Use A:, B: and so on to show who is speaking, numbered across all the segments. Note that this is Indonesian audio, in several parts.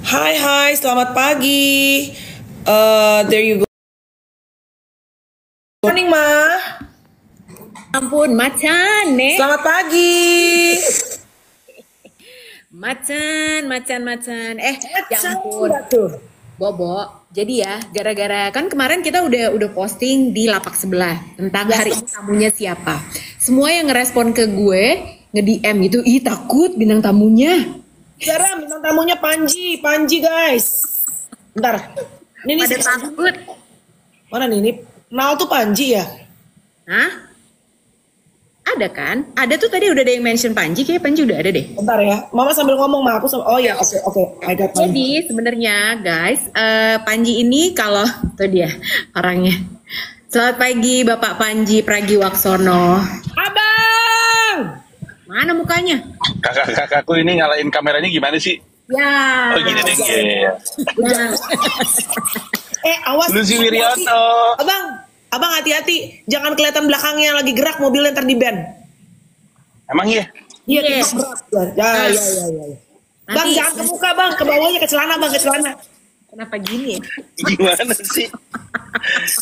A: Hai hai, selamat pagi. There you go. Morning ma.
B: Ampun, macan, Nek.
A: Selamat pagi.
B: Macan. Ya ampun.
A: Tuh.
B: Bobo. Jadi ya, gara-gara kan kemarin kita udah posting di lapak sebelah tentang hari ini tamunya siapa. Semua yang ngerespon ke gue, nge-DM gitu, ih takut bintang tamunya.
A: Garam, bintang tamunya Panji guys. Bentar. Ini
B: Pada takut.
A: Mana nih? Ini Nal tuh Panji ya?
B: Hah? Ada kan? Ada tuh tadi udah ada yang mention Panji, kayak Panji udah ada deh.
A: Bentar ya. Mama sambil ngomong sama aku. Oh ya, oke. I got Panji.
B: Jadi sebenarnya guys, Panji ini kalau tuh dia orangnya. Selamat pagi Bapak Panji Pragiwaksono.
A: Abang!
B: Mana mukanya?
C: Kakakku ini nyalain kameranya gimana sih?
B: Ya.
C: Oh gini deh.
B: Nah.
A: Awas.
C: Lucy Wiryoto.
A: Abang hati-hati, jangan kelihatan belakangnya lagi gerak mobilnya ntar di ban.
C: Emang iya?
A: Iya,
B: Yes.
A: berat. Ya. Bang, jangan ke muka bang, ke bawahnya ke celana bang, ke celana.
B: Kenapa gini ya?
C: Gimana sih?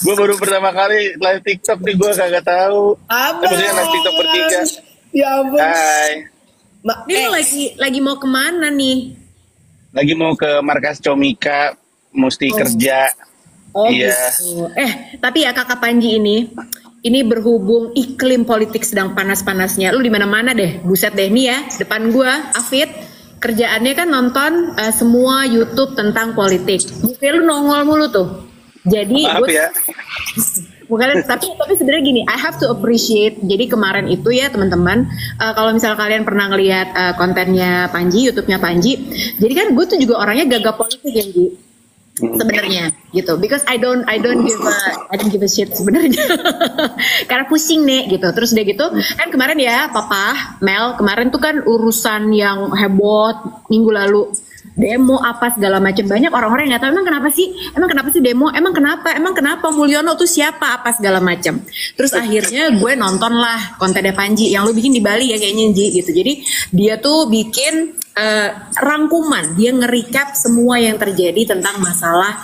C: Gue baru pertama kali live TikTok nih, gue kagak tahu.
A: Abang.
C: Maksudnya live TikTok bertiga.
A: Ya ampun.
C: Hai.
B: Ini lu lagi mau kemana nih?
C: Lagi mau ke markas Comika, mesti kerja.
B: Oh
C: Iya.
B: gitu. Tapi ya Kakak Panji ini berhubung iklim politik sedang panas-panasnya. Lu di mana-mana deh. Buset deh nih ya, depan gua Afid kerjaannya kan nonton semua YouTube tentang politik. Mungkin lu nongol mulu tuh. Jadi
C: Maaf ya.
B: bukan, tapi sebenarnya gini, I have to appreciate. Jadi kemarin itu ya teman-teman, kalau misal kalian pernah ngelihat kontennya Panji, YouTube-nya Panji, jadi kan gue tuh juga orangnya gagap politik ya, Ji. Sebenarnya gitu, because I don't give a shit sebenarnya. Karena pusing nih gitu. Terus udah gitu kan kemarin ya Papa Mel kemarin tuh kan urusan yang heboh minggu lalu, demo apa segala macam, banyak orang-orang yang nggak tahu emang kenapa sih demo, emang kenapa Mulyono tuh siapa, apa segala macam. Terus akhirnya gue nonton lah kontennya Panji yang lu bikin di Bali ya kayaknya, Ji, gitu. Jadi dia tuh bikin rangkuman, dia nge-recap semua yang terjadi tentang masalah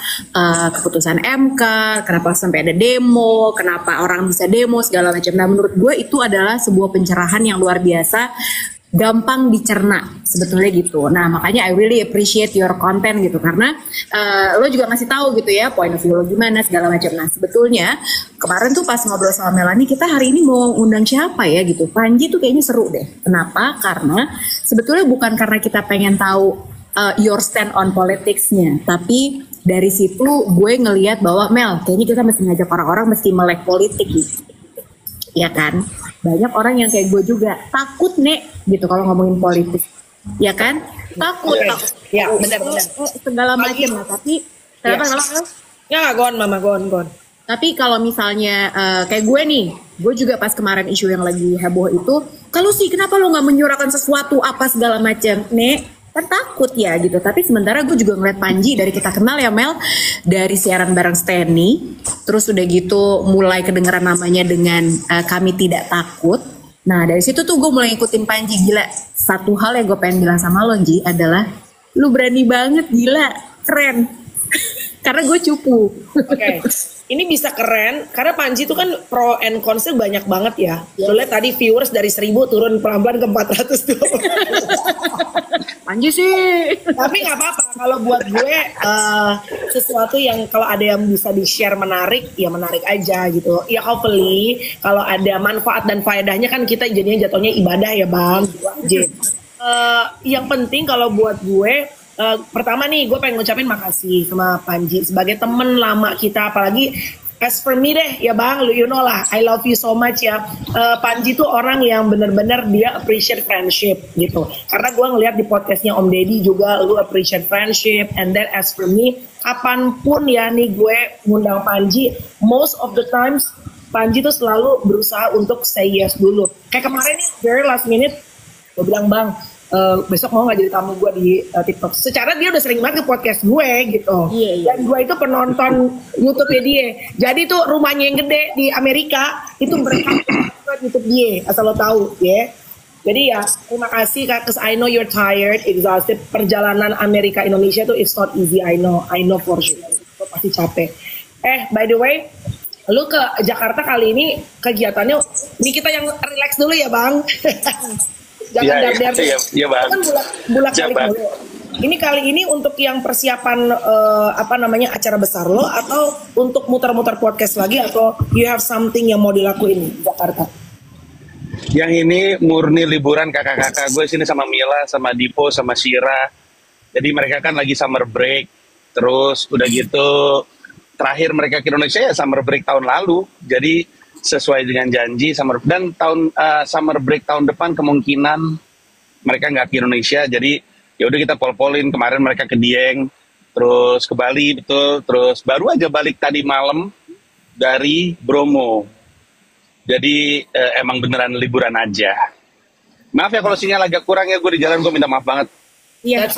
B: keputusan MK, kenapa sampai ada demo, kenapa orang bisa demo segala macam. Nah menurut gue itu adalah sebuah pencerahan yang luar biasa, gampang dicerna sebetulnya gitu. Nah makanya I really appreciate your content gitu, karena lo juga ngasih tahu gitu ya point of view lo gimana segala macam. Nah sebetulnya kemarin tuh pas ngobrol sama Melanie, kita hari ini mau undang siapa ya gitu. Panji tuh kayaknya seru deh. Kenapa? Karena sebetulnya bukan karena kita pengen tahu your stand on politicsnya, tapi dari situ gue ngelihat bahwa Mel, kayaknya kita mesti ngajak orang-orang mesti melek politik gitu. Ya kan? Banyak orang yang kayak gue juga takut nek gitu kalau ngomongin politik, ya kan? Takut.
A: Ya benar.
B: Segala macam lah. Tapi kenapa?
A: Ya gon mama gon.
B: Tapi kalau misalnya kayak gue nih, gue juga pas kemarin isu yang lagi heboh itu, kalau sih kenapa lo nggak menyuarakan sesuatu apa segala macam, nek? Kan takut ya gitu. Tapi sementara gue juga ngeliat Panji dari kita kenal ya Mel, dari siaran bareng Steny, terus udah gitu mulai kedengeran namanya dengan Kami Tidak Takut. Nah dari situ tuh gue mulai ngikutin Panji. Gila, satu hal yang gue pengen bilang sama lo Ji adalah lu berani banget, gila, keren. Karena gue cupu.
A: Oke. Ini bisa keren karena Panji itu kan pro and cons-nya banyak banget ya. Lo lihat tadi viewers dari 1000 turun pelan-pelan ke 400 tuh.
B: Panji sih.
A: Tapi nggak apa-apa kalau buat gue sesuatu yang kalau ada yang bisa di-share menarik, ya menarik aja gitu. Ya hopefully kalau ada manfaat dan faedahnya kan kita jadinya jatuhnya ibadah ya Bang. Yang penting kalau buat gue pertama nih gue pengen ngucapin makasih sama Panji sebagai temen lama kita, apalagi as for me deh ya Bang, you know lah, I love you so much ya. Panji tuh orang yang bener-bener dia appreciate friendship gitu, karena gue ngeliat di podcastnya Om Deddy juga lu appreciate friendship. And then as for me, kapanpun ya nih gue ngundang Panji, most of the times Panji tuh selalu berusaha untuk say yes dulu. Kayak kemarin nih very last minute gue bilang Bang, besok mau nggak jadi tamu gue di TikTok. Secara dia udah sering banget ke podcast gue gitu.
B: Iya.
A: Dan gue itu penonton YouTube-nya dia. Jadi tuh rumahnya yang gede di Amerika itu berkat YouTube dia, asal lo tahu ya. Jadi ya terima kasih Kak, cause I know you're tired, exhausted. Perjalanan Amerika Indonesia tuh it's not easy, I know for sure. Lo pasti capek. By the way, lu ke Jakarta kali ini kegiatannya, ini kita yang relax dulu ya Bang. Jangan dar-dar.
C: Iya Bang.
A: Kan bulak-balik dulu. Ini kali ini untuk yang persiapan acara besar lo, atau untuk muter-muter podcast lagi, atau you have something yang mau dilakuin di Jakarta?
C: Yang ini murni liburan kakak-kakak gue sini sama Mila, sama Dipo, sama Shira. Jadi mereka kan lagi summer break. Terus udah gitu terakhir mereka ke Indonesia ya summer break tahun lalu. Jadi sesuai dengan janji summer break tahun depan kemungkinan mereka nggak ke Indonesia. Jadi ya udah kita pol-polin, kemarin mereka ke Dieng, terus ke Bali betul, terus baru aja balik tadi malam dari Bromo. Jadi emang beneran liburan aja. Maaf ya kalau sinyal agak kurang ya, gue di jalan, gue minta maaf banget.
A: Iya,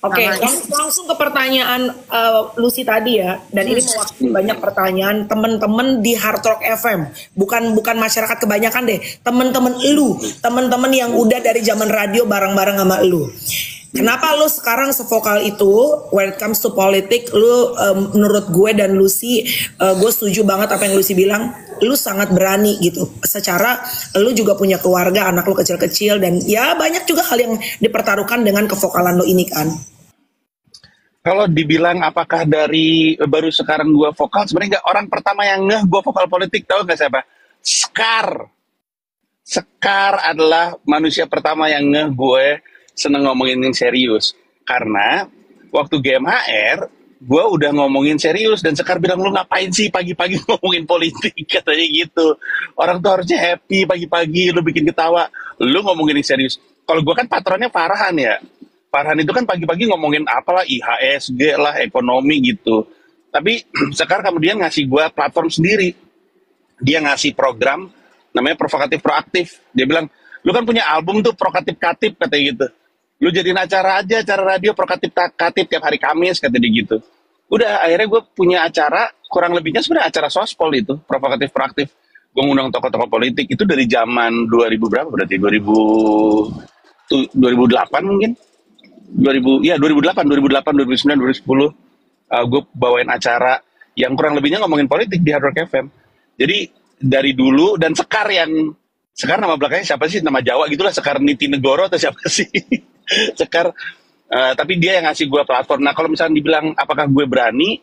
A: Oke, langsung ke pertanyaan Lucy tadi ya. Dan ini mewakili banyak pertanyaan teman-teman di Hard Rock FM. Bukan masyarakat kebanyakan deh. Teman-teman yang udah dari zaman radio bareng-bareng sama lu. Kenapa lu sekarang sevokal itu when it comes to politik? Lu menurut gue dan Lucy, gue setuju banget apa yang Lucy bilang. Lu sangat berani gitu. Secara lu juga punya keluarga, anak lu kecil-kecil, dan ya banyak juga hal yang dipertaruhkan dengan kevokalan lu ini kan.
C: Kalau dibilang apakah dari baru sekarang gue vokal, sebenarnya nggak. Orang pertama yang ngeh gue vokal politik, tahu nggak siapa? Sekar adalah manusia pertama yang ngeh gue seneng ngomongin yang serius. Karena waktu GMHR, gue udah ngomongin serius, dan Sekar bilang, lu ngapain sih pagi-pagi ngomongin politik, katanya gitu. Orang tuh harusnya happy pagi-pagi, lu bikin ketawa, lu ngomongin yang serius. Kalau gue kan patronnya Farhan ya. Farhan itu kan pagi-pagi ngomongin apalah, IHSG lah, ekonomi gitu. Tapi Sekar kemudian ngasih gue platform sendiri. Dia ngasih program namanya Provokatif Proaktif. Dia bilang, lu kan punya album tuh Provokatif Katip, katanya gitu. Lu jadiin acara aja, acara radio Provokatif Katip tiap hari Kamis, kata dia gitu. Udah, akhirnya gue punya acara, kurang lebihnya sebenarnya acara sospol itu, Provokatif Proaktif. Gue ngundang tokoh-tokoh politik, itu dari zaman 2000 berapa berarti? 2008 mungkin? 2008, 2009, 2010. Gue bawain acara yang kurang lebihnya ngomongin politik di Hard Rock FM. Jadi dari dulu, dan Sekar nama belakangnya siapa sih? Nama Jawa gitulah, Sekar Niti Negoro atau siapa sih? Sekar, tapi dia yang ngasih gue platform. Nah kalau misalnya dibilang apakah gue berani,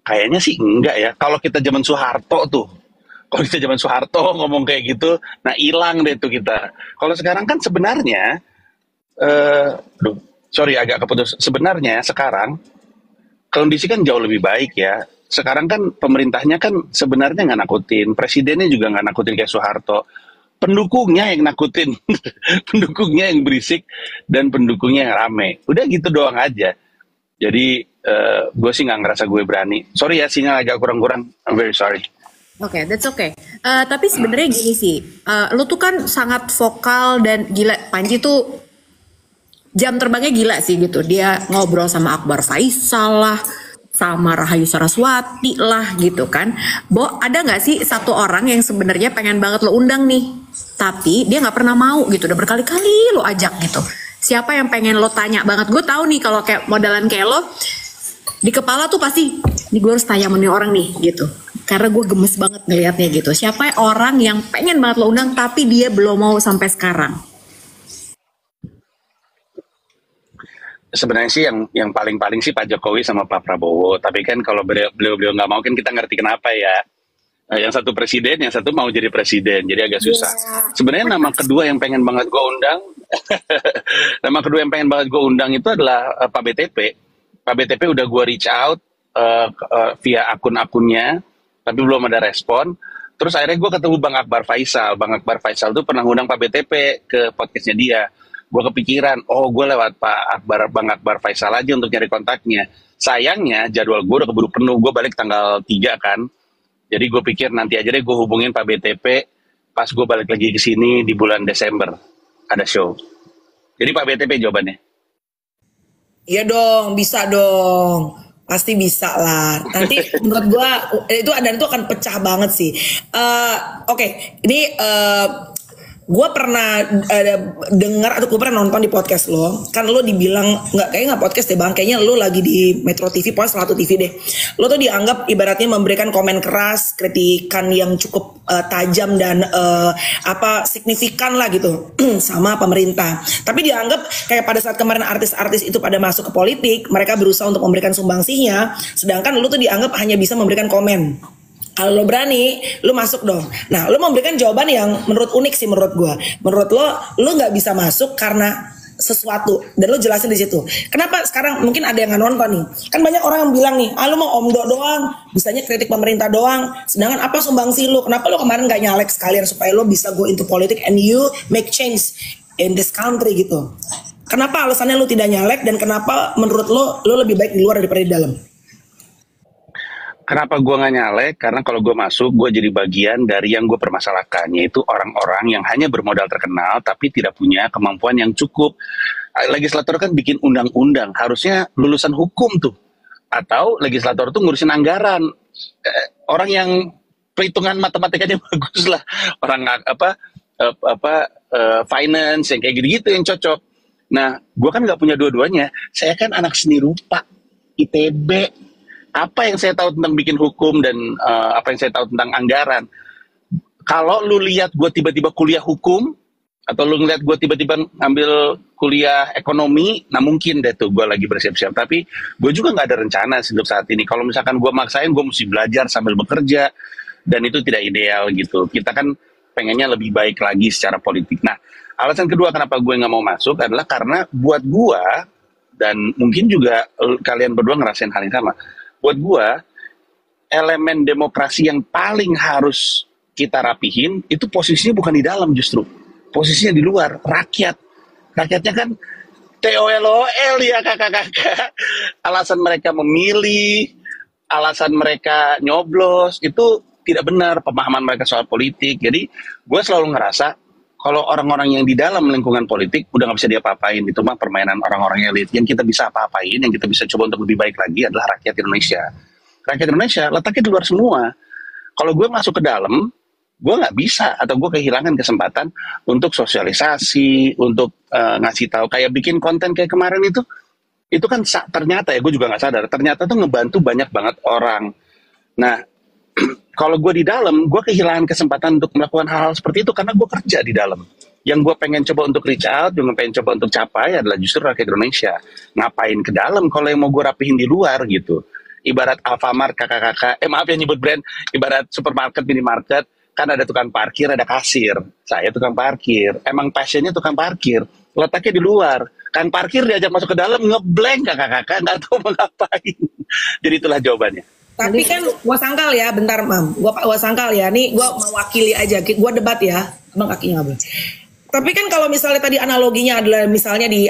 C: kayaknya sih enggak ya. Kalau kita zaman Soeharto ngomong kayak gitu, nah hilang deh tuh kita. Kalau sekarang kan sebenarnya, agak keputus. Sebenarnya sekarang kondisi kan jauh lebih baik ya. Sekarang kan pemerintahnya kan sebenarnya nggak nakutin, presidennya juga nggak nakutin kayak Soeharto. Pendukungnya yang nakutin, pendukungnya yang berisik, dan pendukungnya yang rame. Udah gitu doang aja. Jadi gue sih nggak ngerasa gue berani. Sorry ya, sinyal agak kurang-kurang. I'm very sorry.
B: Oke, that's okay. Tapi sebenarnya gini sih, lu tuh kan sangat vokal dan gila. Panji tuh jam terbangnya gila sih gitu. Dia ngobrol sama Akbar Faisal lah, sama Rahayu Saraswati lah gitu kan. Ada nggak sih satu orang yang sebenarnya pengen banget lo undang nih, tapi dia nggak pernah mau gitu, udah berkali-kali lo ajak gitu. Siapa yang pengen lo tanya banget? Gue tahu nih kalau kayak modelan kayak lo, di kepala tuh pasti, nih gue harus tanya sama nih orang nih gitu. Karena gue gemes banget ngeliatnya gitu. Siapa orang yang pengen banget lo undang, tapi dia belum mau sampai sekarang?
C: Sebenarnya sih yang paling sih Pak Jokowi sama Pak Prabowo. Tapi kan kalau beliau nggak mau, kan kita ngerti kenapa ya. Yang satu presiden, yang satu mau jadi presiden, jadi agak susah. Sebenarnya nama kedua yang pengen banget gue undang, itu adalah Pak BTP. Pak BTP udah gue reach out via akun-akunnya, tapi belum ada respon. Terus akhirnya gue ketemu Bang Akbar Faisal. Bang Akbar Faisal tuh pernah ngundang Pak BTP ke podcastnya dia. Gue kepikiran, gue lewat Bang Akbar Faisal aja untuk nyari kontaknya. Sayangnya jadwal gue udah keburu penuh, gue balik tanggal 3 kan. Jadi gue pikir nanti aja deh gue hubungin Pak BTP pas gue balik lagi ke sini di bulan Desember. Ada show. Jadi Pak BTP jawabannya.
A: Iya dong, bisa dong. Pasti bisa lah. Nanti menurut gue itu akan pecah banget sih. Oke, ini gue pernah dengar atau gue pernah nonton di podcast lo, kan lo dibilang nggak podcast deh bang, kayaknya lo lagi di Metro TV, pokoknya salah satu TV deh. Lo tuh dianggap ibaratnya memberikan komen keras, kritikan yang cukup tajam dan signifikan lah gitu sama pemerintah. Tapi dianggap kayak pada saat kemarin artis-artis itu pada masuk ke politik, mereka berusaha untuk memberikan sumbangsihnya, sedangkan lo tuh dianggap hanya bisa memberikan komen. Kalau lo berani, lo masuk dong. Nah, lo memberikan jawaban yang menurut unik sih menurut gue. Menurut lo nggak bisa masuk karena sesuatu, dan lo jelasin di situ. Kenapa sekarang mungkin ada yang nggak nonton nih? Kan banyak orang yang bilang nih, lo mau omdo doang, bisanya kritik pemerintah doang. Sedangkan apa sumbangsi lo? Kenapa lo kemarin nggak nyalek sekalian supaya lo bisa go into politik and you make change in this country gitu? Kenapa alasannya lo tidak nyalek dan kenapa menurut lo lebih baik di luar daripada di dalam?
C: Kenapa gue nggak nyalek? Karena kalau gue masuk, gue jadi bagian dari yang gue permasalahkan, yaitu orang-orang yang hanya bermodal terkenal, tapi tidak punya kemampuan yang cukup. Legislator kan bikin undang-undang, harusnya lulusan hukum tuh. Atau legislator tuh ngurusin anggaran. Orang yang perhitungan matematikanya bagus lah. Orang finance, yang kayak gitu-gitu yang cocok. Nah, gue kan nggak punya dua-duanya. Saya kan anak seni rupa, ITB. Apa yang saya tahu tentang bikin hukum dan apa yang saya tahu tentang anggaran. Kalau lu lihat gue tiba-tiba kuliah hukum, atau lu ngeliat gue tiba-tiba ngambil kuliah ekonomi, nah mungkin deh tuh gue lagi bersiap-siap. Tapi gue juga nggak ada rencana untuk saat ini. Kalau misalkan gue maksain, gue mesti belajar sambil bekerja, dan itu tidak ideal gitu. Kita kan pengennya lebih baik lagi secara politik. Nah, alasan kedua kenapa gue nggak mau masuk adalah karena buat gue, dan mungkin juga kalian berdua ngerasain hal yang sama, buat gue, elemen demokrasi yang paling harus kita rapihin, itu posisinya bukan di dalam justru. Posisinya di luar, rakyat. Rakyatnya kan TOLOL ya kakak-kakak. Alasan mereka memilih, alasan mereka nyoblos, itu tidak benar pemahaman mereka soal politik. Jadi gue selalu ngerasa, kalau orang-orang yang di dalam lingkungan politik udah nggak bisa diapa-apain, itu mah permainan orang-orang elit. Yang kita bisa apa-apain, yang kita bisa coba untuk lebih baik lagi adalah rakyat Indonesia. Rakyat Indonesia letaknya di luar semua. Kalau gue masuk ke dalam, gue nggak bisa, atau gue kehilangan kesempatan untuk sosialisasi, untuk ngasih tahu, kayak bikin konten kayak kemarin itu kan ternyata ya, gue juga nggak sadar, ternyata tuh ngebantu banyak banget orang. Nah, kalau gue di dalam, gue kehilangan kesempatan untuk melakukan hal-hal seperti itu karena gue kerja di dalam. Yang gue pengen coba untuk reach out, yang gue pengen coba untuk capai adalah justru rakyat Indonesia. Ngapain ke dalam kalau yang mau gue rapihin di luar gitu. Ibarat Alfamart, kakak-kakak, maaf ya nyebut brand, ibarat supermarket, minimarket, kan ada tukang parkir, ada kasir. Saya tukang parkir, emang passionnya tukang parkir, letaknya di luar. Kang parkir diajak masuk ke dalam, ngeblank kakak-kakak, nggak tahu mau ngapain. Jadi itulah jawabannya.
A: Tapi kan gue sangkal ya, bentar mam, gue sangkal ya, nih gue mewakili aja, gue debat ya, emang kakinya nggak boleh. Tapi kan kalau misalnya tadi analoginya adalah misalnya di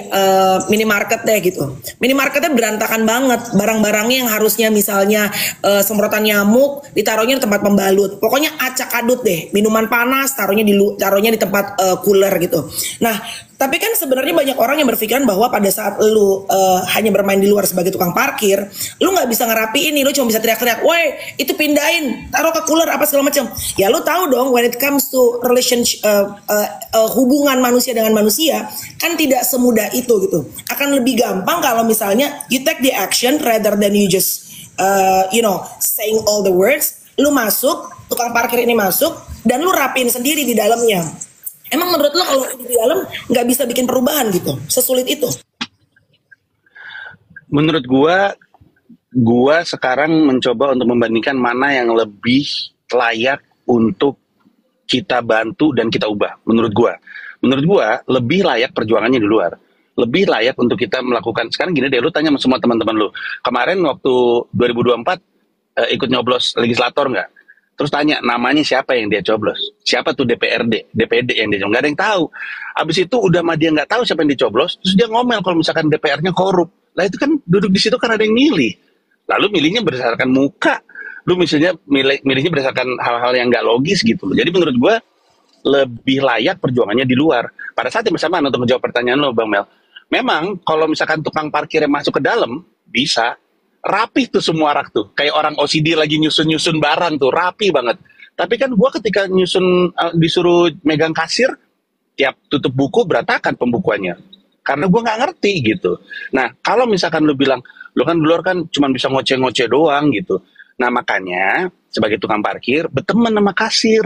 A: minimarket deh gitu, minimarketnya berantakan banget, barang-barangnya yang harusnya misalnya semprotan nyamuk ditaruhnya di tempat pembalut, pokoknya acak adut deh, minuman panas taruhnya di tempat cooler gitu. Nah, tapi kan sebenarnya banyak orang yang berpikiran bahwa pada saat lu hanya bermain di luar sebagai tukang parkir, lu nggak bisa ngerapiin nih, lu cuma bisa teriak-teriak, woi itu pindahin, taruh ke cooler apa segala macam. Ya lu tahu dong, when it comes to relationship, hubungan manusia dengan manusia, kan tidak semudah itu gitu. Akan lebih gampang kalau misalnya you take the action rather than you just saying all the words. Lu masuk, tukang parkir ini masuk, dan lu rapiin sendiri di dalamnya. Emang menurut lo kalau di dalam nggak bisa bikin perubahan gitu? Sesulit itu?
C: Menurut gua sekarang mencoba untuk membandingkan mana yang lebih layak untuk kita bantu dan kita ubah. Menurut gua lebih layak perjuangannya di luar. Lebih layak untuk kita melakukan. Sekarang gini deh, lu tanya sama semua teman-teman lu. Kemarin waktu 2024 ikut nyoblos legislator nggak? Terus tanya namanya siapa yang dia coblos, siapa tuh DPD yang dia coblos, nggak ada yang tahu. Abis itu udah mah dia nggak tahu siapa yang dicoblos, terus dia ngomel kalau misalkan DPR-nya korup. Lah itu kan duduk di situ kan ada yang milih. Lalu milihnya berdasarkan muka, lu misalnya milihnya berdasarkan hal-hal yang nggak logis gitu. Jadi menurut gue lebih layak perjuangannya di luar. Pada saat yang bersamaan untuk menjawab pertanyaan lo Bang Mel, memang kalau misalkan tukang parkir yang masuk ke dalam bisa. Rapih tuh semua rak tuh, kayak orang OCD lagi nyusun barang tuh, rapi banget. Tapi kan gue ketika nyusun disuruh megang kasir, tiap tutup buku berantakan pembukuannya. Karena gue nggak ngerti gitu. Nah, kalau misalkan lu bilang, lu kan dulu kan cuma bisa ngoceh-ngoceh doang gitu. Nah, makanya sebagai tukang parkir, berteman sama kasir.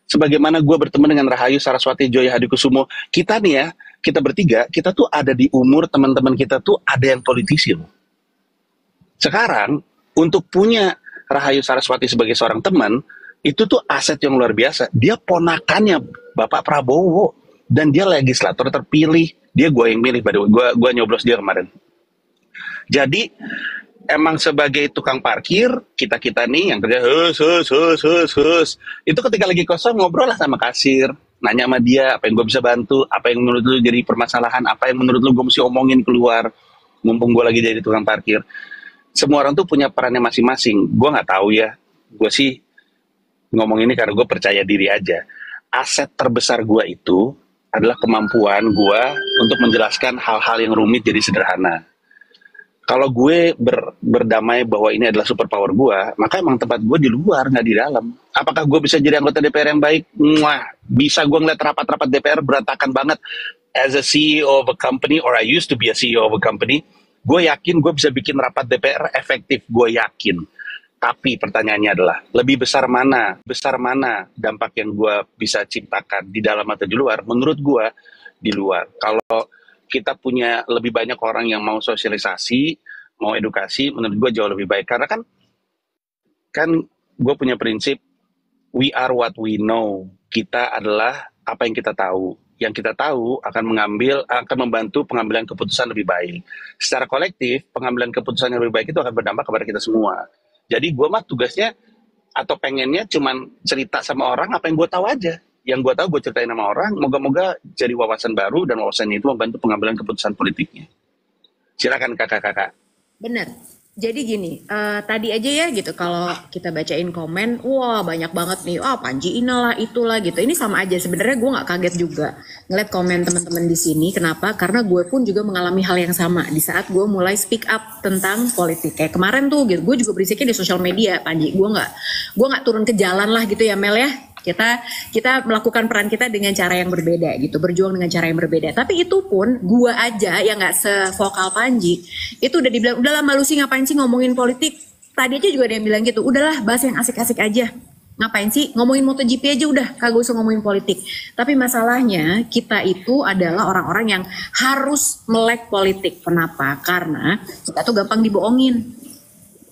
C: Sebagaimana gue berteman dengan Rahayu Saraswati Joya Hadikusumo, kita nih ya, kita bertiga, kita tuh ada di umur teman-teman kita tuh ada yang politisi loh. Sekarang, untuk punya Rahayu Saraswati sebagai seorang teman, itu tuh aset yang luar biasa. Dia ponakannya Bapak Prabowo, dan dia legislator terpilih. Dia gue yang milih, gue nyoblos dia kemarin. Jadi, emang sebagai tukang parkir, kita-kita nih yang kerja hus. Itu ketika lagi kosong ngobrol lah sama kasir, nanya sama dia apa yang gue bisa bantu, apa yang menurut lu jadi permasalahan, apa yang menurut lu gue mesti omongin keluar, mumpung gue lagi jadi tukang parkir. Semua orang tuh punya perannya masing-masing. Gue nggak tahu ya, gue sih ngomong ini karena gue percaya diri aja. Aset terbesar gue itu adalah kemampuan gue untuk menjelaskan hal-hal yang rumit jadi sederhana. Kalau gue berdamai bahwa ini adalah superpower gue, maka emang tempat gue di luar, nggak di dalam. Apakah gue bisa jadi anggota DPR yang baik? Bisa. Gue ngeliat rapat-rapat DPR berantakan banget. As a CEO of a company, or I used to be a CEO of a company, gue yakin gue bisa bikin rapat DPR efektif. Gue yakin. Tapi pertanyaannya adalah, lebih besar mana dampak yang gue bisa ciptakan di dalam atau di luar? Menurut gue, di luar. Kalau kita punya lebih banyak orang yang mau sosialisasi, mau edukasi, menurut gue jauh lebih baik. Karena kan gue punya prinsip, we are what we know. Kita adalah apa yang kita tahu. Yang kita tahu akan membantu pengambilan keputusan lebih baik. Secara kolektif, pengambilan keputusan yang lebih baik itu akan berdampak kepada kita semua. Jadi gue mah tugasnya atau pengennya cuman cerita sama orang apa yang gue tahu aja. Yang gue tahu gue ceritain sama orang, moga-moga jadi wawasan baru dan wawasan itu membantu pengambilan keputusan politiknya. Silakan kakak-kakak.
B: Bener. Jadi gini, tadi aja ya gitu kalau kita bacain komen, wah banyak banget nih, Panji inilah itulah gitu. Ini sama aja sebenarnya gue nggak kaget juga ngeliat komen teman-teman di sini. Kenapa? Karena gue pun juga mengalami hal yang sama di saat gue mulai speak up tentang politik. Kayak kemarin tuh, gitu, gue juga berisiknya di sosial media, Panji. Gue nggak turun ke jalan lah gitu ya Mel ya. Kita melakukan peran kita dengan cara yang berbeda gitu, berjuang dengan cara yang berbeda. Tapi itu pun gue aja yang nggak sevokal Panji, itu udah dibilang udahlah malu sih ngapain sih ngomongin politik. Tadi aja juga ada yang bilang gitu, udahlah bahas yang asik-asik aja. Ngapain sih ngomongin MotoGP aja udah, kagak usah ngomongin politik. Tapi masalahnya kita itu adalah orang-orang yang harus melek politik. Kenapa? Karena kita tuh gampang dibohongin.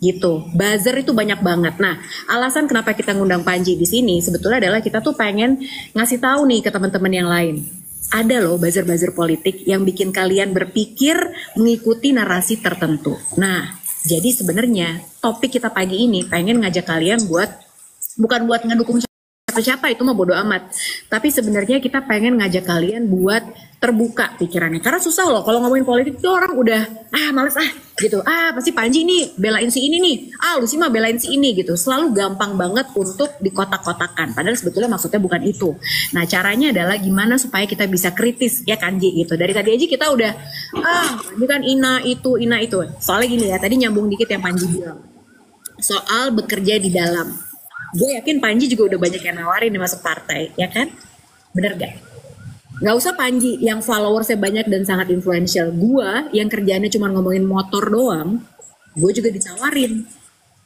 B: Gitu, buzzer itu banyak banget. Nah, alasan kenapa kita ngundang Panji di sini sebetulnya adalah kita tuh pengen ngasih tahu nih ke teman-teman yang lain. Ada loh buzzer-buzzer politik yang bikin kalian berpikir mengikuti narasi tertentu. Nah, jadi sebenarnya topik kita pagi ini pengen ngajak kalian bukan buat ngedukung siapa itu mah bodo amat. Tapi sebenarnya kita pengen ngajak kalian buat terbuka pikirannya. Karena susah loh kalau ngomongin politik tuh orang udah males gitu. Pasti Panji nih belain si ini nih. Lu sih mah belain si ini gitu. Selalu gampang banget untuk dikotak-kotakan. Padahal sebetulnya maksudnya bukan itu. Nah, caranya adalah gimana supaya kita bisa kritis ya kan Ji gitu. Dari tadi aja kita udah ini kan ina itu. Soalnya gini ya, tadi nyambung dikit yang Panji bilang. Soal bekerja di dalam. Gue yakin Panji juga udah banyak yang nawarin nih masuk partai, ya kan? Bener gak? Gak usah Panji yang followersnya banyak dan sangat influential. Gue yang kerjaannya cuma ngomongin motor doang, gue juga ditawarin.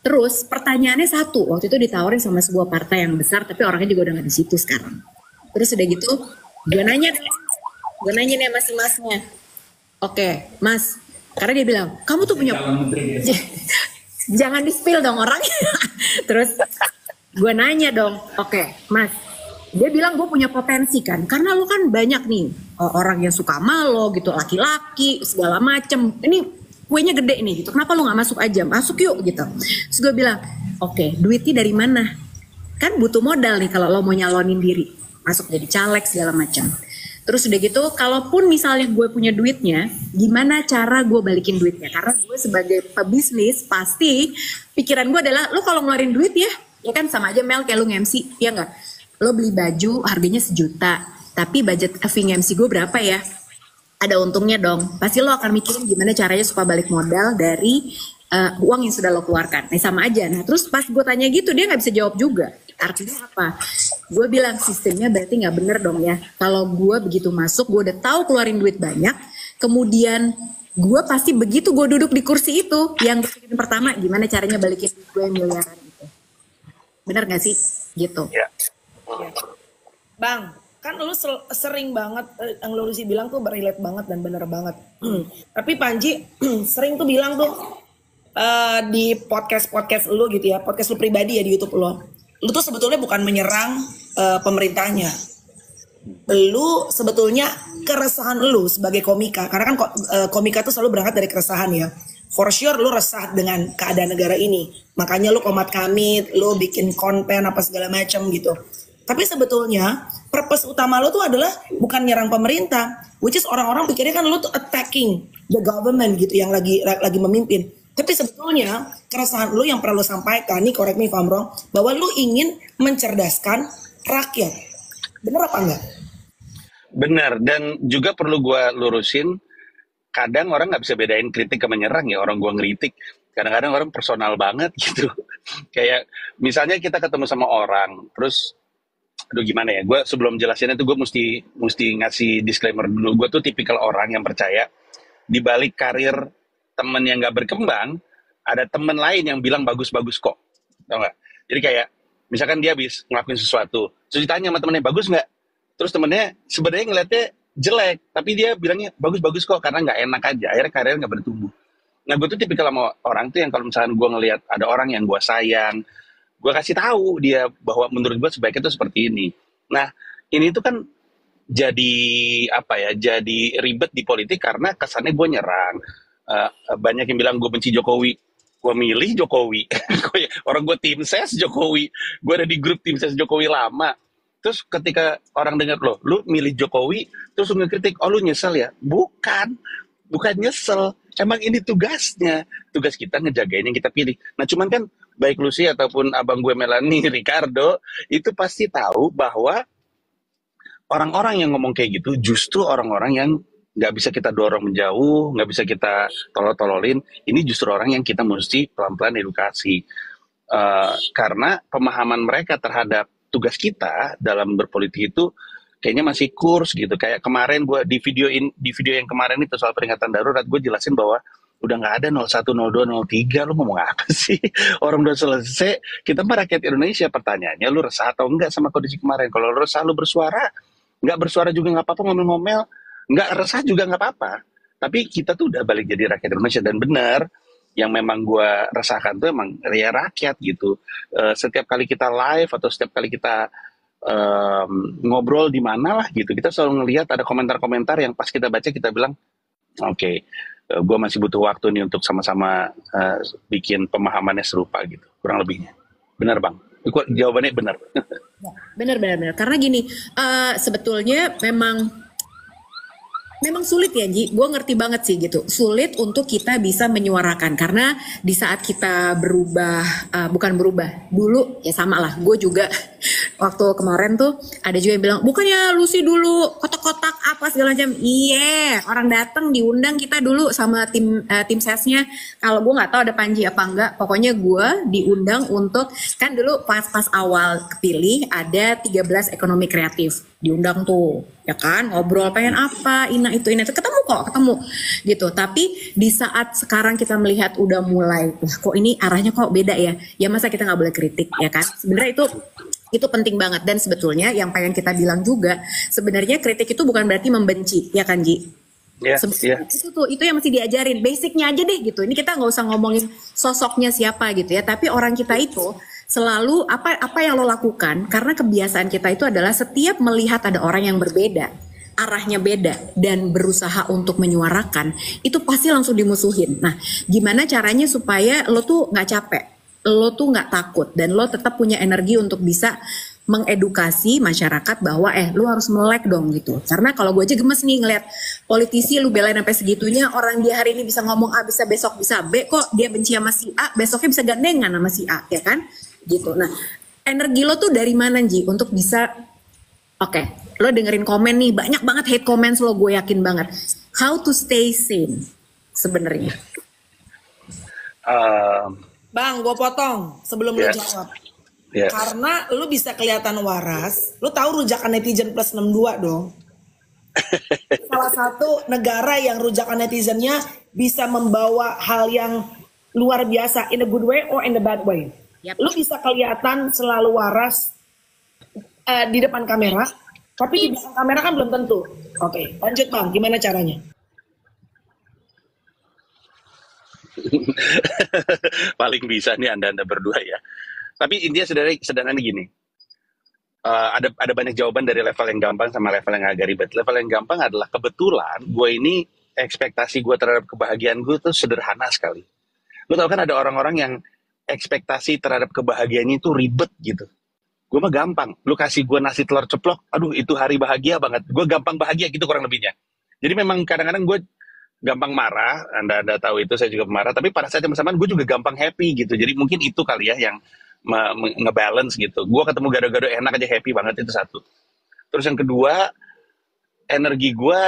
B: Terus pertanyaannya satu, waktu itu ditawarin sama sebuah partai yang besar, tapi orangnya juga udah gak di situ sekarang. Terus udah gitu, gue nanya nih mas-masnya. Oke, mas, karena dia bilang, kamu tuh punya... Jangan di-spill dong orangnya. Terus... gue nanya dong, oke, mas, dia bilang gue punya potensi kan, karena lo kan banyak nih orang yang suka sama lo gitu, laki-laki segala macem, ini kuenya gede nih gitu, kenapa lo nggak masuk aja, masuk yuk gitu. Terus gue bilang, oke, duitnya dari mana? Kan butuh modal nih kalau lo mau nyalonin diri, masuk jadi caleg segala macam. Terus udah gitu, kalaupun misalnya gue punya duitnya, gimana cara gue balikin duitnya? Karena gue sebagai pebisnis pasti pikiran gue adalah lo kalau ngeluarin duit ya kan sama aja Mel kayak lu nge-MC, ya nggak? Lo beli baju harganya 1 juta, tapi budget fee nge-MC gue berapa ya? Ada untungnya dong. Pasti lo akan mikirin gimana caranya supaya balik modal dari uang yang sudah lo keluarkan. Nah sama aja. Nah terus pas gue tanya gitu dia nggak bisa jawab juga. Artinya apa? Gue bilang sistemnya berarti nggak bener dong ya. Kalau gue begitu masuk, gue udah tahu keluarin duit banyak, kemudian gue pasti begitu gue duduk di kursi itu, yang berpikir pertama gimana caranya balikin duit gue yang miliaran itu. Bener nggak sih? Gitu.
C: Ya.
A: Bang, kan lu sering banget yang lu sih bilang tuh berrelate banget dan bener banget. Tapi Panji sering tuh bilang tuh di podcast lu gitu ya, podcast lu pribadi ya di YouTube lu tuh sebetulnya bukan menyerang pemerintahnya. Lu sebetulnya keresahan lu sebagai komika, karena kan komika tuh selalu berangkat dari keresahan ya. For sure lu resah dengan keadaan negara ini, makanya lu komat kamit, lu bikin konten apa segala macam gitu. Tapi sebetulnya purpose utama lu tuh adalah bukan nyerang pemerintah, which is orang-orang pikirnya kan lu tuh attacking the government gitu yang lagi memimpin. Tapi sebetulnya keresahan lu yang perlu sampaikan nih, correct me if I'm wrong, bahwa lu ingin mencerdaskan rakyat. Bener apa enggak?
C: Benar, dan juga perlu gue lurusin, kadang orang nggak bisa bedain kritik sama menyerang ya, orang gue ngeritik. Kadang-kadang orang personal banget gitu. Kayak misalnya kita ketemu sama orang, terus aduh gimana ya, gue sebelum jelasin itu gue mesti ngasih disclaimer dulu. Gue tuh tipikal orang yang percaya di balik karir temen yang gak berkembang, ada temen lain yang bilang bagus-bagus kok, tau gak? Jadi kayak misalkan dia habis ngelakuin sesuatu, terus ditanya sama temennya bagus nggak, terus temennya sebenarnya ngeliatnya jelek, tapi dia bilangnya bagus-bagus kok karena nggak enak aja, akhirnya karir nggak bertumbuh. Nah gue tuh tipikal sama orang tuh yang kalau misalkan gue ngeliat ada orang yang gue sayang, gue kasih tahu dia bahwa menurut gue sebaiknya tuh seperti ini. Nah ini tuh kan jadi apa ya, jadi ribet di politik karena kesannya gue nyerang. Banyak yang bilang gue benci Jokowi, gue milih Jokowi. Orang gue tim ses Jokowi, gue ada di grup tim ses Jokowi lama. Terus ketika orang dengar lu milih Jokowi, terus lu ngekritik, oh lu nyesel ya? Bukan nyesel. Emang ini tugasnya, tugas kita ngejagain yang kita pilih. Nah cuman kan baik Lucy ataupun abang gue Melanie, Ricardo, itu pasti tahu bahwa orang-orang yang ngomong kayak gitu justru orang-orang yang nggak bisa kita dorong menjauh, nggak bisa kita tolol-tololin. Ini justru orang yang kita mesti pelan-pelan edukasi. Karena pemahaman mereka terhadap tugas kita dalam berpolitik itu kayaknya masih kurs gitu. Kayak kemarin gue di video yang kemarin itu soal peringatan darurat, gue jelasin bahwa udah nggak ada 01, 02, 03, lu ngomong apa sih? Orang udah selesai, kita mah rakyat Indonesia. Pertanyaannya, lu resah atau enggak sama kondisi kemarin? Kalau lu resah, lu bersuara. Nggak bersuara juga nggak apa-apa, ngomel-ngomel. Nggak resah juga nggak apa-apa. Tapi kita tuh udah balik jadi rakyat Indonesia. Dan benar, yang memang gue resahkan tuh emang ya rakyat gitu. Setiap kali kita live atau setiap kali kita ngobrol di mana lah gitu, kita selalu ngelihat ada komentar-komentar yang pas kita baca kita bilang, oke, gue masih butuh waktu nih untuk sama-sama bikin pemahamannya serupa gitu, kurang lebihnya. Benar bang? Jawabannya benar.
B: Benar. Karena gini, sebetulnya memang sulit ya Ji, gue ngerti banget sih gitu. Sulit untuk kita bisa menyuarakan karena di saat kita bukan berubah dulu ya sama lah. Gue juga waktu kemarin tuh ada juga yang bilang bukannya Lucy dulu kotak-kotak apa segala macam. Iya, orang datang diundang kita dulu sama tim sesnya. Kalau gue nggak tahu ada Panji apa enggak, pokoknya gue diundang untuk kan dulu pas awal kepilih ada 13 ekonomi kreatif diundang tuh ya kan, ngobrol pengen apa ini ketemu gitu. Tapi di saat sekarang kita melihat udah mulai kok ini arahnya kok beda ya masa kita nggak boleh kritik ya kan. Sebenarnya itu penting banget. Dan sebetulnya yang pengen kita bilang juga sebenarnya kritik itu bukan berarti membenci ya kan Ji. Itu yang mesti diajarin basicnya aja deh gitu. Ini kita nggak usah ngomongin sosoknya siapa gitu ya, tapi orang kita itu selalu apa yang lo lakukan karena kebiasaan kita itu adalah setiap melihat ada orang yang berbeda, arahnya beda dan berusaha untuk menyuarakan, itu pasti langsung dimusuhin. Nah, gimana caranya supaya lo tuh nggak capek, lo tuh nggak takut dan lo tetap punya energi untuk bisa mengedukasi masyarakat bahwa lo harus melek dong gitu. Karena kalau gue aja gemes nih ngeliat politisi lu belain sampai segitunya, orang dia hari ini bisa ngomong A bisa besok bisa B, kok dia benci sama si A besoknya bisa gandengan sama si A ya kan gitu. Nah energi lo tuh dari mana Ji untuk bisa lo dengerin komen nih banyak banget hate comments lo, gue yakin banget. How to stay sane sebenarnya?
A: Bang, gue potong sebelum lo jawab.
C: Ya.
A: Karena lu bisa kelihatan waras, lu tahu rujakan netizen plus 62 dong. Salah satu negara yang rujakan netizennya bisa membawa hal yang luar biasa in a good way or in a bad way.
B: Yap.
A: Lu bisa kelihatan selalu waras di depan kamera, tapi di belakang kamera kan belum tentu. Oke, lanjut Bang, gimana caranya?
C: Paling bisa nih anda berdua ya. Tapi intinya sederhana gini. Ada banyak jawaban dari level yang gampang sama level yang agak ribet. Level yang gampang adalah kebetulan gue ini ekspektasi gue terhadap kebahagiaan gue tuh sederhana sekali. Lo tau kan ada orang-orang yang ekspektasi terhadap kebahagiaannya itu ribet gitu. Gue mah gampang. Lu kasih gue nasi telur ceplok, aduh itu hari bahagia banget. Gue gampang bahagia gitu kurang lebihnya. Jadi memang kadang-kadang gue gampang marah, anda tahu itu, saya juga marah, tapi pada saat yang bersamaan gue juga gampang happy gitu. Jadi mungkin itu kali ya yang ngebalance gitu. Gue ketemu gado-gado enak aja happy banget, itu satu. Terus yang kedua, energi gue,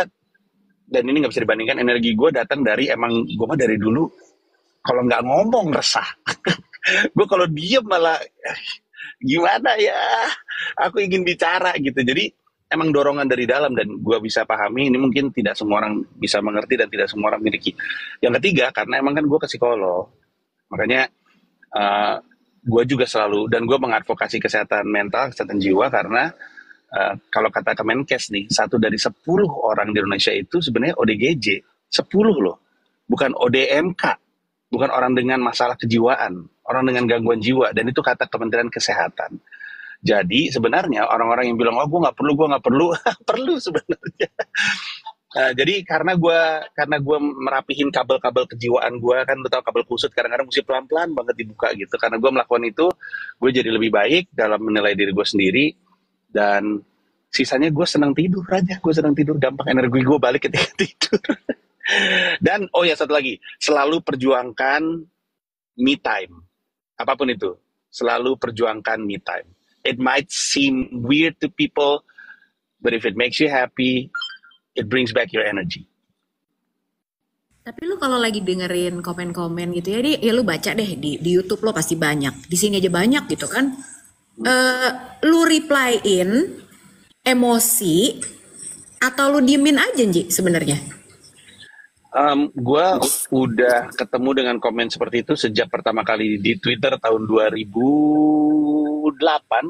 C: dan ini nggak bisa dibandingkan, energi gue datang dari emang gue mah dari dulu kalau nggak ngomong resah. Gue kalau diem malah gimana ya, aku ingin bicara gitu. Jadi emang dorongan dari dalam, dan gue bisa pahami ini mungkin tidak semua orang bisa mengerti dan tidak semua orang miliki. Yang ketiga, karena emang kan gue ke psikolog, makanya gue juga selalu, dan gue mengadvokasi kesehatan mental, kesehatan jiwa, karena kalau kata Kemenkes nih, 1 dari 10 orang di Indonesia itu sebenarnya ODGJ, 10 loh, bukan ODMK, bukan orang dengan masalah kejiwaan, orang dengan gangguan jiwa, dan itu kata Kementerian Kesehatan. Jadi sebenarnya orang-orang yang bilang, oh gue nggak perlu, perlu sebenarnya. Jadi karena gue merapihin kabel-kabel kejiwaan gue, kan lu tahu kabel kusut kadang-kadang mesti pelan-pelan banget dibuka gitu. Karena gue melakukan itu, gue jadi lebih baik dalam menilai diri gue sendiri, dan sisanya gue senang tidur aja. Gue senang tidur, gampang energi gue balik ketika tidur. Dan oh ya, satu lagi, selalu perjuangkan me time, apapun itu, selalu perjuangkan me time. It might seem weird to people, but if it makes you happy, it brings back your energy.
B: Tapi lu kalau lagi dengerin komen-komen gitu ya, ya lu baca deh di YouTube lo pasti banyak. Di sini aja banyak gitu kan. Lu reply-in emosi atau lu diemin aja Nji sebenarnya?
C: Gue udah ketemu dengan komen seperti itu sejak pertama kali di Twitter tahun 2008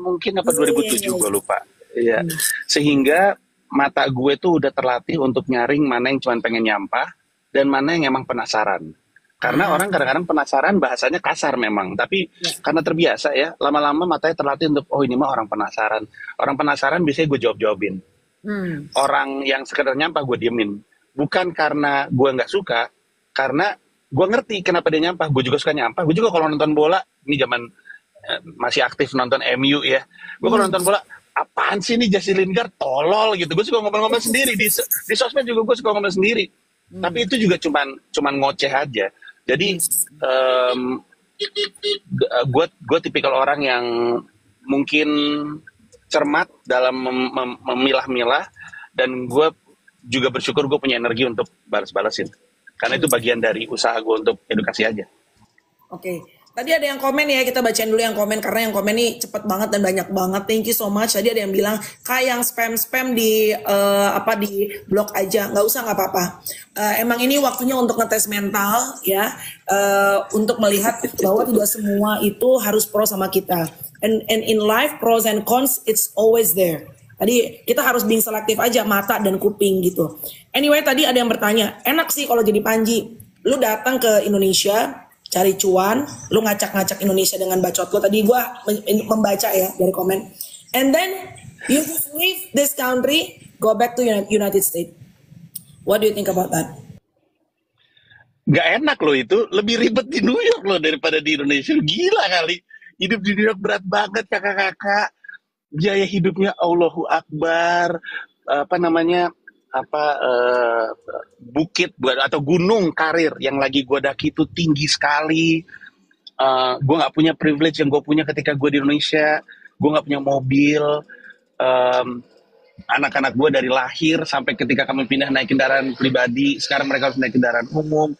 C: mungkin apa 2007 gue lupa. Iya. Sehingga mata gue tuh udah terlatih untuk nyaring mana yang cuma pengen nyampah dan mana yang emang penasaran. Karena orang kadang-kadang penasaran, bahasanya kasar memang, tapi karena terbiasa ya, lama-lama matanya terlatih untuk oh ini mah orang penasaran. Orang penasaran biasanya gue jawab-jawabin. Orang yang sekedar nyampah gue diemin. Bukan karena gue nggak suka, karena gue ngerti kenapa dia nyampah. Gue juga suka nyampah. Gue juga kalau nonton bola, ini zaman masih aktif nonton MU ya. Gue kalau nonton bola, apaan sih ini Jesse Lingard tolol gitu. Gue suka ngomong-ngomong sendiri di sosmed juga gue suka ngomong sendiri. Tapi itu juga cuman ngoceh aja. Jadi gue tipikal orang yang mungkin cermat dalam memilah-milah, dan gue juga bersyukur gue punya energi untuk balas-balasin. Karena itu bagian dari usaha gue untuk edukasi aja.
A: Oke. Tadi ada yang komen ya, kita bacain dulu yang komen karena yang komen ini cepet banget dan banyak banget. Thank you so much. Tadi ada yang bilang, Kak yang spam di di blog aja, nggak usah, nggak apa-apa. Emang ini waktunya untuk ngetes mental ya, untuk melihat bahwa tidak semua itu harus pro sama kita. And in life pros and cons it's always there. Tadi kita harus being selektif aja mata dan kuping gitu. Anyway, tadi ada yang bertanya, enak sih kalau jadi Panji. Lu datang ke Indonesia, cari cuan, lu ngacak-ngacak Indonesia dengan bacot lu. Tadi gua membaca ya dari komen. And then you just leave this country, go back to United States. What do you think about that?
C: Gak enak loh itu, lebih ribet di New York loh daripada di Indonesia. Gila kali, hidup di New York berat banget kakak-kakak. Biaya hidupnya Allahu Akbar, bukit atau gunung karir yang lagi gue daki itu tinggi sekali. Gue nggak punya privilege yang gue punya ketika gue di Indonesia. Gue nggak punya mobil. Anak-anak gue dari lahir sampai ketika kami pindah naik kendaraan pribadi, sekarang mereka harus naik kendaraan umum.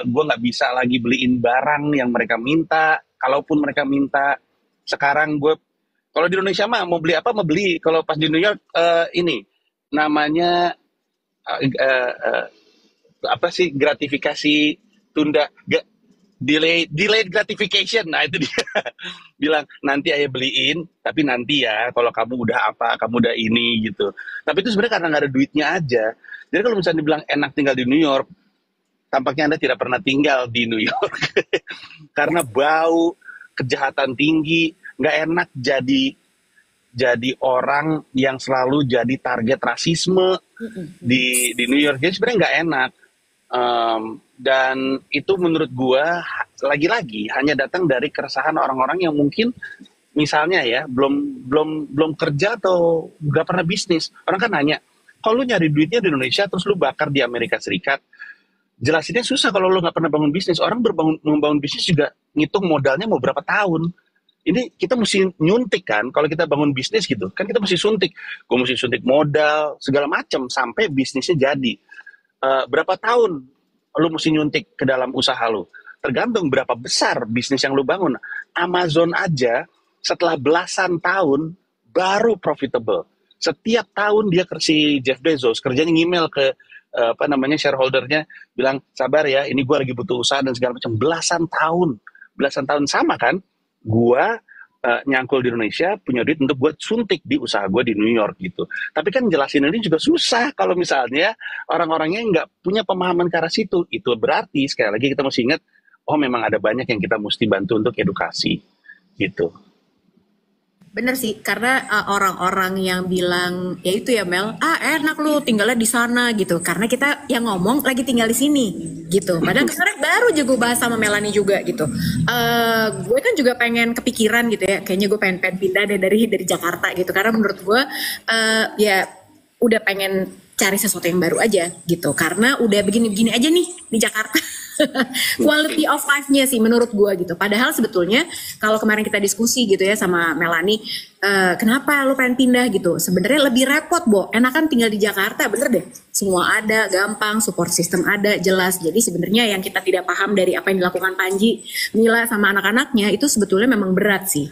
C: Gue nggak bisa lagi beliin barang yang mereka minta. Kalaupun mereka minta, Sekarang gue, kalau di Indonesia mah mau beli apa mau beli. Kalau pas di New York ini namanya apa sih, gratifikasi tunda, delayed gratification. Nah itu dia. Bilang nanti ayah beliin, tapi nanti ya kalau kamu udah apa, kamu udah ini gitu. Tapi itu sebenarnya karena nggak ada duitnya aja. Jadi kalau misalnya dibilang enak tinggal di New York, tampaknya Anda tidak pernah tinggal di New York. Karena bau, kejahatan tinggi, nggak enak jadi orang yang selalu jadi target rasisme di New York. Jadi sebenarnya nggak enak. Dan itu menurut gua lagi-lagi hanya datang dari keresahan orang-orang yang mungkin misalnya ya belum kerja atau nggak pernah bisnis. Orang kan nanya, kalau lu nyari duitnya di Indonesia terus lu bakar di Amerika Serikat, jelasinnya susah kalau lu nggak pernah bangun bisnis. Orang membangun bisnis juga ngitung modalnya mau berapa tahun. Ini kita mesti nyuntik kan, kalau kita bangun bisnis gitu kan kita mesti suntik. Gue mesti suntik modal segala macam sampai bisnisnya jadi. Berapa tahun lu mesti nyuntik ke dalam usaha lu, tergantung berapa besar bisnis yang lu bangun. Amazon aja setelah belasan tahun baru profitable. Setiap tahun dia, si Jeff Bezos kerjanya ngemail ke apa namanya shareholdernya, bilang sabar ya, ini gue lagi butuh usaha dan segala macam. Belasan tahun sama kan, gue nyangkul di Indonesia punya duit untuk gue suntik di usaha gue di New York gitu. Tapi kan jelasin ini juga susah kalau misalnya orang-orangnya nggak punya pemahaman ke arah situ. Itu berarti sekali lagi kita mesti ingat, oh memang ada banyak yang kita mesti bantu untuk edukasi gitu.
B: Bener sih, karena orang-orang yang bilang ya itu ya Mel, enak lu tinggalnya di sana gitu, karena kita yang ngomong lagi tinggal di sini gitu. Padahal kemarin baru aja gue bahas sama Melanie juga gitu. Gue kan juga pengen kepikiran gitu ya, kayaknya gue pengen pindah deh dari Jakarta gitu, karena menurut gue ya udah pengen cari sesuatu yang baru aja gitu, karena udah begini-begini aja nih di Jakarta. Quality of life-nya sih menurut gue gitu. Padahal sebetulnya kalau kemarin kita diskusi gitu ya sama Melanie, kenapa lu pengen pindah gitu? Sebenarnya lebih repot, Bo. Enakan tinggal di Jakarta, bener deh. Semua ada, gampang, support system ada, jelas. Jadi sebenarnya yang kita tidak paham dari apa yang dilakukan Panji, Mila sama anak-anaknya itu sebetulnya memang berat sih.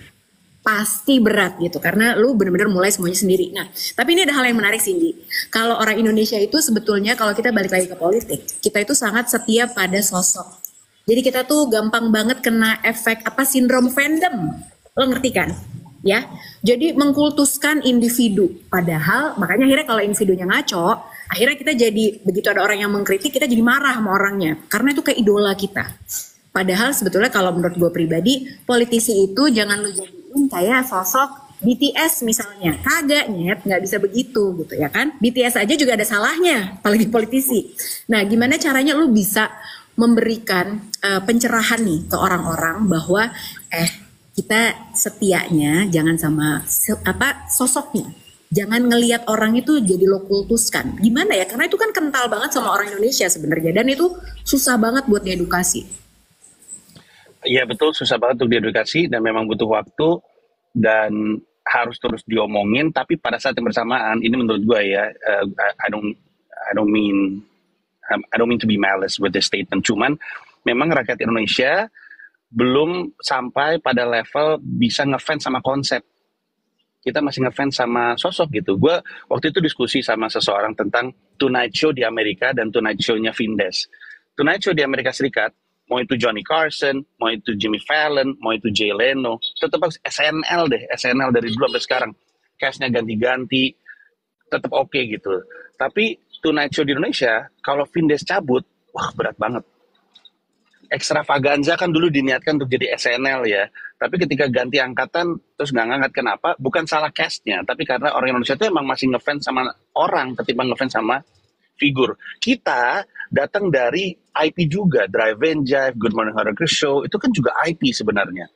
B: Pasti berat gitu, karena lu bener-bener mulai semuanya sendiri. Nah, tapi ini ada hal yang menarik Cindy. Kalau orang Indonesia itu sebetulnya kalau kita balik lagi ke politik, kita itu sangat setia pada sosok. Jadi kita tuh gampang banget kena efek apa, sindrom fandom. Lo ngerti kan? Ya. Jadi mengkultuskan individu. Padahal makanya akhirnya kalau individunya ngaco, akhirnya kita jadi begitu ada orang yang mengkritik, kita jadi marah sama orangnya. Karena itu kayak idola kita. Padahal sebetulnya kalau menurut gue pribadi, politisi itu jangan lu jadiin kayak sosok BTS misalnya. Kagak nyet, nggak bisa begitu gitu ya kan. BTS aja juga ada salahnya, apalagi politisi. Nah gimana caranya lu bisa memberikan pencerahan nih ke orang-orang bahwa kita setianya jangan sama sosoknya. Jangan ngelihat orang itu jadi lo kultuskan. Gimana ya, karena itu kan kental banget sama orang Indonesia sebenarnya. Dan itu susah banget buat diedukasi.
C: Iya betul, susah banget untuk diedukasi dan memang butuh waktu dan harus terus diomongin. Tapi pada saat yang bersamaan, ini menurut gue ya, I don't mean to be malice with this statement. Cuman memang rakyat Indonesia belum sampai pada level bisa ngefans sama konsep. Kita masih ngefans sama sosok gitu. Gue waktu itu diskusi sama seseorang tentang Tonight Show di Amerika dan Tonight Show-nya Vindes. Tonight Show di Amerika Serikat, mau itu Johnny Carson, mau itu Jimmy Fallon, mau itu Jay Leno, tetap SNL deh, SNL dari dulu sampai sekarang. Cast-nya ganti-ganti, tetap oke gitu. Tapi Tonight Show di Indonesia, kalau Vindes cabut, wah berat banget. Extravaganza kan dulu diniatkan untuk jadi SNL ya. Tapi ketika ganti angkatan, terus nggak ngangkat kenapa? Bukan salah cast-nya, tapi karena orang Indonesia itu emang masih ngefans sama orang, ketimbang ngefans sama figur. Kita datang dari IP juga, Drive and Jive, Good Morning Hard Rock Show, itu kan juga IP sebenarnya.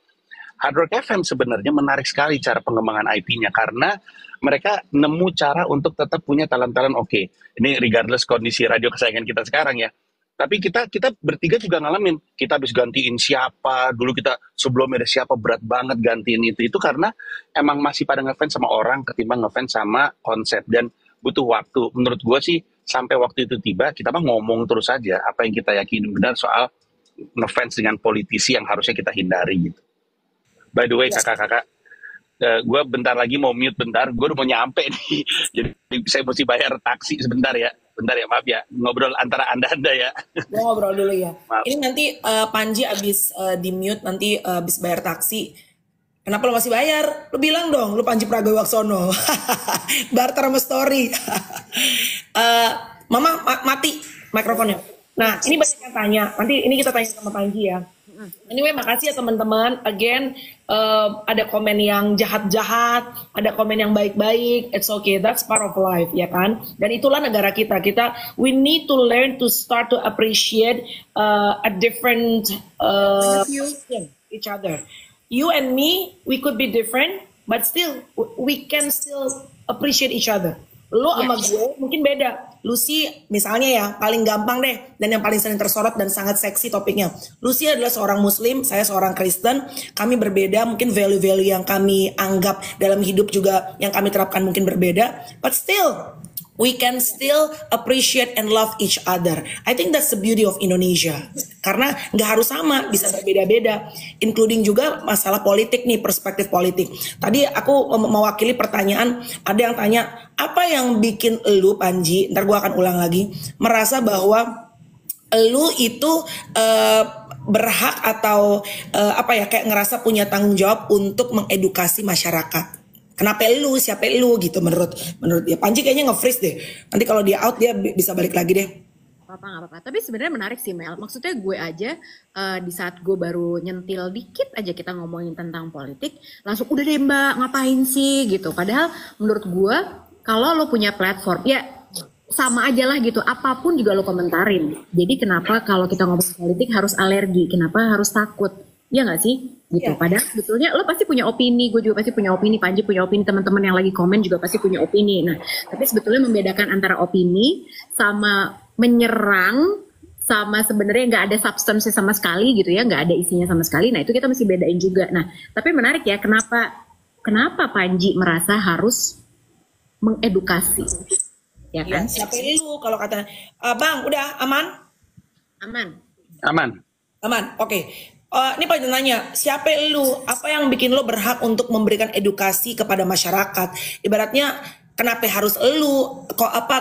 C: Hard Rock FM sebenarnya menarik sekali cara pengembangan IP-nya, karena mereka nemu cara untuk tetap punya talent-talent oke. Ini regardless kondisi radio kesayangan kita sekarang ya. Tapi kita bertiga juga ngalamin, kita habis gantiin siapa, dulu kita sebelumnya ada siapa, berat banget gantiin itu karena emang masih pada ngefans sama orang ketimbang ngefans sama konsep, dan butuh waktu. Menurut gue sih, sampai waktu itu tiba, kita mah ngomong terus saja apa yang kita yakini benar soal ngefans dengan politisi yang harusnya kita hindari gitu. By the way, kakak-kakak, gue bentar lagi mau mute bentar, gue udah mau nyampe nih. Jadi saya mesti bayar taksi sebentar ya. Bentar ya, maaf ya. Ngobrol antara Anda ya.
A: Gue ngobrol dulu ya.
C: Maaf.
A: Ini nanti Panji abis di mute, nanti abis bayar taksi. Kenapa lo masih bayar? Lo bilang dong, lo Panji Pragiwaksono. Barter sama story. Mama mati mikrofonnya. Nah, ini banyak yang tanya. Nanti ini kita tanya sama Panji ya. Anyway, makasih ya teman-teman. Again, ada komen yang jahat-jahat, ada komen yang baik-baik. It's okay, that's part of life, ya kan? Dan itulah negara kita. We need to learn to start to appreciate a different each other. You and me, we could be different, but still we can still appreciate each other. Lo sama gue mungkin beda. Lucy misalnya ya, paling gampang deh, dan yang paling sering tersorot dan sangat seksi topiknya. Lucy adalah seorang Muslim, saya seorang Kristen. Kami berbeda, mungkin value-value yang kami anggap dalam hidup juga yang kami terapkan mungkin berbeda. But still, we can still appreciate and love each other. I think that's the beauty of Indonesia. Karena nggak harus sama, bisa berbeda-beda. Including juga masalah politik nih, perspektif politik. Tadi aku mewakili pertanyaan, ada yang tanya, apa yang bikin elu, Panji, ntar gue akan ulang lagi, merasa bahwa elu itu berhak atau kayak ngerasa punya tanggung jawab untuk mengedukasi masyarakat. Kenapa lu, siapa lu gitu menurut dia. Panji kayaknya nge-freeze deh. Nanti kalau dia out dia bisa balik lagi deh.
B: Nggak apa-apa. Tapi sebenarnya menarik sih Mel. Maksudnya gue aja di saat gue baru nyentil dikit aja kita ngomongin tentang politik, langsung udah deh Mbak ngapain sih gitu. Padahal menurut gue kalau lo punya platform ya sama aja lah gitu. Apapun juga lo komentarin. Jadi kenapa kalau kita ngomongin politik harus alergi? Kenapa harus takut? Ya nggak sih? Gitu. Yeah. Padahal sebetulnya lo pasti punya opini, gue juga pasti punya opini, Panji punya opini, teman-teman yang lagi komen juga pasti punya opini. Nah, tapi sebetulnya membedakan antara opini sama menyerang sama sebenarnya nggak ada substansi sama sekali gitu ya, nggak ada isinya sama sekali. Nah, itu kita mesti bedain juga. Nah, tapi menarik ya, kenapa Panji merasa harus mengedukasi? Ya kan?
A: Siapa lu kalau kata Bang, udah aman? Aman. Oke. Ini Pak nanya, siapa lu? Apa yang bikin lo berhak untuk memberikan edukasi kepada masyarakat? Ibaratnya, kenapa harus lu?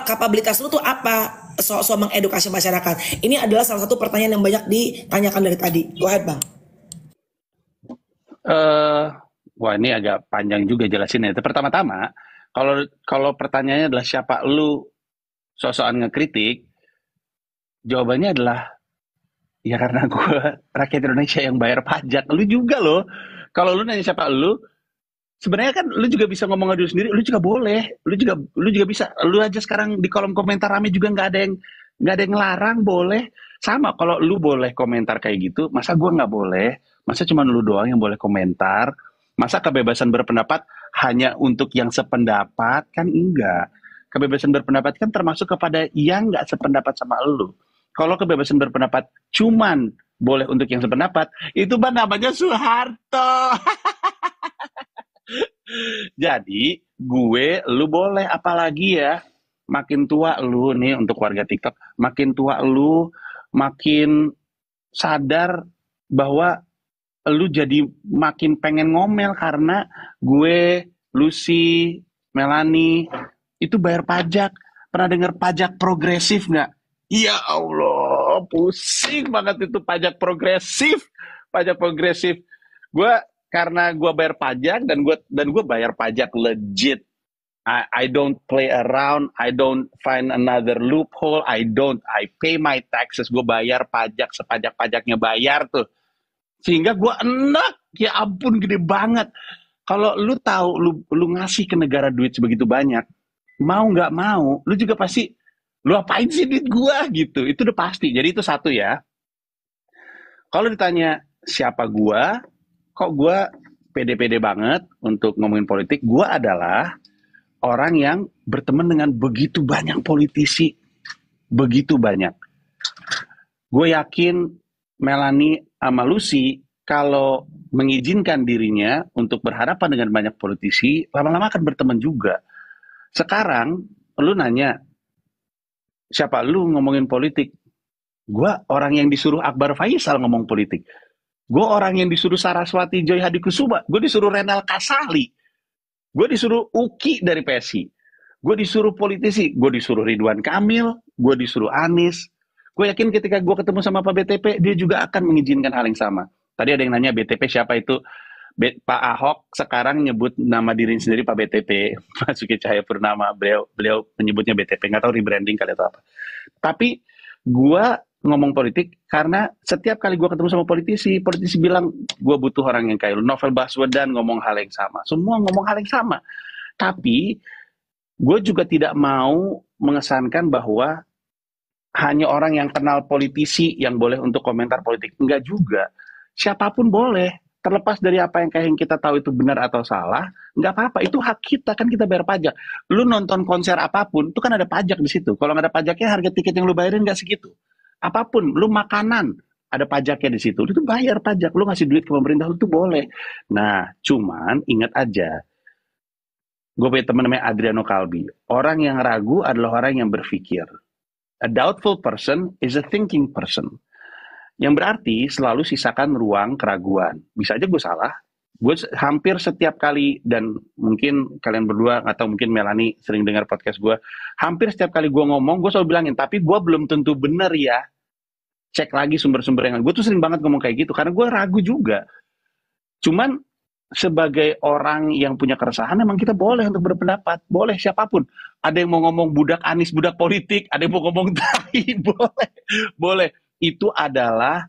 A: Kapabilitas lu tuh apa? Soal mengedukasi masyarakat. Ini adalah salah satu pertanyaan yang banyak ditanyakan dari tadi. Go ahead, Bang.
C: Wah, ini agak panjang juga jelasinnya. Pertama-tama, kalau pertanyaannya adalah siapa lu sosokan ngekritik, jawabannya adalah ya karena gue rakyat Indonesia yang bayar pajak. Lu juga loh. Kalau lu nanya siapa lu, sebenarnya kan lu juga bisa ngomong diri sendiri. Lu juga boleh. Lu juga bisa. Lu aja sekarang di kolom komentar rame juga nggak ada yang ngelarang, boleh. Sama kalau lu boleh komentar kayak gitu, masa gue nggak boleh? Masa cuma lu doang yang boleh komentar? Masa kebebasan berpendapat hanya untuk yang sependapat? Kan enggak. Kebebasan berpendapat kan termasuk kepada yang nggak sependapat sama lu. Kalau kebebasan berpendapat cuman boleh untuk yang sependapat, itu namanya Soeharto. Jadi lu boleh, apalagi ya, makin tua lu nih untuk warga TikTok, makin tua lu makin sadar bahwa lu jadi makin pengen ngomel karena gue, Lucy, Melanie itu bayar pajak. Pernah dengar pajak progresif nggak? Ya Allah, pusing banget itu pajak progresif. Karena gue bayar pajak dan gue bayar pajak legit. I don't play around. I don't find another loophole. I pay my taxes. Gue bayar pajak sepajak-pajaknya bayar tuh. Sehingga gue enak. Ya ampun, gede banget. Kalau lu tahu lu ngasih ke negara duit sebegitu banyak, mau nggak mau, lu juga pasti, lu apain sih duit gua gitu. Itu udah pasti. Jadi itu satu ya. Kalau ditanya siapa gua, kok gua pede-pede banget untuk ngomongin politik, gua adalah orang yang berteman dengan begitu banyak politisi. Begitu banyak. Gue yakin Melanie sama Lucy kalau mengizinkan dirinya untuk berhadapan dengan banyak politisi, lama-lama akan berteman juga. Sekarang lu nanya, siapa lu ngomongin politik? Gue orang yang disuruh Akbar Faisal ngomong politik. Gue orang yang disuruh Saraswati Joy Hadikusuma. Gue disuruh Renal Kasali. Gue disuruh Uki dari PSI. Gue disuruh politisi. Gue disuruh Ridwan Kamil. Gue disuruh Anies. Gue yakin ketika gue ketemu sama Pak BTP, dia juga akan mengizinkan hal yang sama. Tadi ada yang nanya BTP siapa itu? Pak Ahok sekarang nyebut nama diri sendiri Pak BTP. Basuki Cahayapurnama. Beliau menyebutnya BTP. Nggak tahu rebranding kali atau apa. Tapi gue ngomong politik karena setiap kali gue ketemu sama politisi bilang gue butuh orang yang kayak lu. Novel Baswedan ngomong hal yang sama, semua ngomong hal yang sama. Tapi gue juga tidak mau mengesankan bahwa hanya orang yang kenal politisi yang boleh untuk komentar politik. Enggak juga, siapapun boleh, terlepas dari apa yang kayak yang kita tahu itu benar atau salah, nggak apa-apa, itu hak kita, kan kita bayar pajak. Lu nonton konser apapun, itu kan ada pajak di situ. Kalau nggak ada pajaknya, harga tiket yang lu bayarin nggak segitu. Apapun, lu makanan, ada pajaknya di situ. Itu bayar pajak, lu ngasih duit ke pemerintah, itu boleh. Nah, cuman ingat aja, gue punya temen namanya Adriano Kalbi. Orang yang ragu adalah orang yang berpikir. A doubtful person is a thinking person. Yang berarti selalu sisakan ruang keraguan. Bisa aja gue salah. Gue hampir setiap kali, dan mungkin kalian berdua atau mungkin Melanie sering dengar podcast gue, hampir setiap kali gue ngomong, gue selalu bilangin, tapi gue belum tentu benar ya. Cek lagi sumber-sumber yang gue tuh sering banget ngomong kayak gitu, karena gue ragu juga. Cuman sebagai orang yang punya keresahan, memang kita boleh untuk berpendapat, boleh siapapun. Ada yang mau ngomong budak Anies, budak politik, ada yang mau ngomong tai, boleh. Itu adalah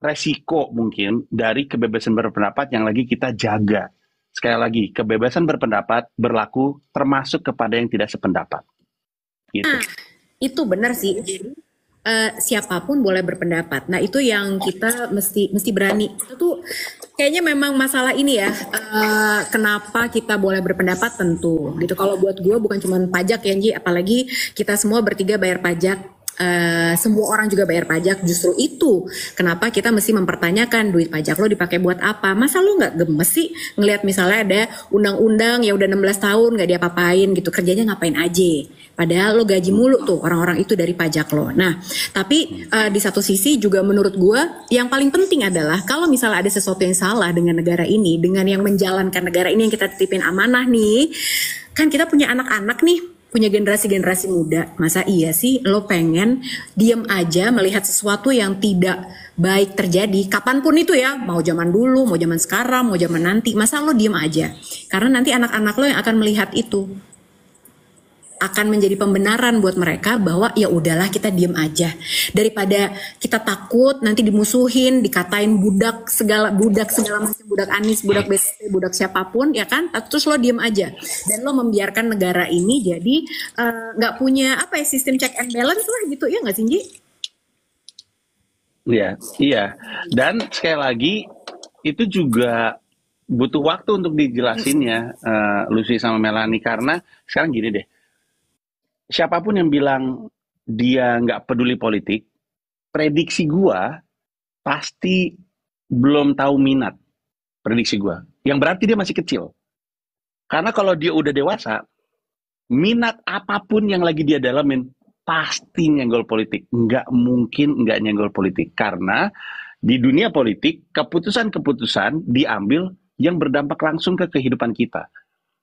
C: resiko mungkin dari kebebasan berpendapat yang lagi kita jaga. Sekali lagi, kebebasan berpendapat berlaku termasuk kepada yang tidak sependapat. Gitu.
B: Itu benar sih. Jadi siapapun boleh berpendapat. Nah itu yang kita mesti berani. Itu tuh kayaknya memang masalah ini ya. Kenapa kita boleh berpendapat tentu. Gitu. Kalau buat gue bukan cuma pajak ya, Nji. Apalagi kita semua bertiga bayar pajak. Semua orang juga bayar pajak. Justru itu kenapa kita mesti mempertanyakan duit pajak lo dipakai buat apa. Masa lo gak gemes sih ngelihat misalnya ada undang-undang ya udah 16 tahun gak diapa-apain gitu, kerjanya ngapain aja, padahal lo gaji mulu tuh orang-orang itu dari pajak lo. Nah tapi di satu sisi juga menurut gue yang paling penting adalah kalau misalnya ada sesuatu yang salah dengan negara ini, dengan yang menjalankan negara ini yang kita titipin amanah nih, kan kita punya anak-anak nih, punya generasi-generasi muda. Masa iya sih lo pengen diem aja melihat sesuatu yang tidak baik terjadi kapanpun itu ya, mau zaman dulu, mau zaman sekarang, mau zaman nanti, masa lo diem aja? Karena nanti anak-anak lo yang akan melihat itu akan menjadi pembenaran buat mereka bahwa ya udahlah kita diem aja, daripada kita takut nanti dimusuhin, dikatain budak segala macam, budak Anies, budak BTP, budak siapapun ya kan, terus lo diem aja dan lo membiarkan negara ini jadi nggak punya apa ya, sistem check and balance lah gitu ya nggak sih Nji?
C: Iya. Dan sekali lagi itu juga butuh waktu untuk dijelasinnya, Lucy sama Melanie, karena sekarang gini deh. Siapapun yang bilang dia nggak peduli politik, prediksi gua pasti belum tahu minat. Prediksi gua, yang berarti dia masih kecil. Karena kalau dia udah dewasa, minat apapun yang lagi dia dalamin pasti nyenggol politik. Nggak mungkin nggak nyenggol politik. Karena di dunia politik, keputusan-keputusan diambil yang berdampak langsung ke kehidupan kita.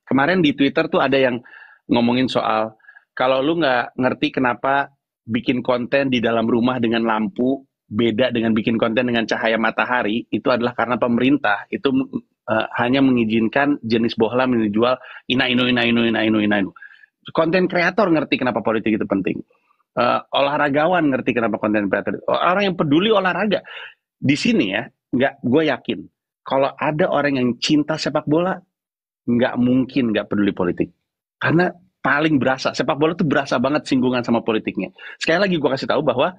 C: Kemarin di Twitter tuh ada yang ngomongin soal, kalau lu nggak ngerti kenapa bikin konten di dalam rumah dengan lampu beda dengan bikin konten dengan cahaya matahari, itu adalah karena pemerintah itu hanya mengizinkan jenis bohlam yang dijual ina-inu. Konten kreator ngerti kenapa politik itu penting. Olahragawan ngerti kenapa konten kreator. Orang yang peduli olahraga. Di sini ya, gue yakin kalau ada orang yang cinta sepak bola, nggak mungkin nggak peduli politik. Karena paling berasa, sepak bola tuh berasa banget singgungan sama politiknya. Sekali lagi gue kasih tahu bahwa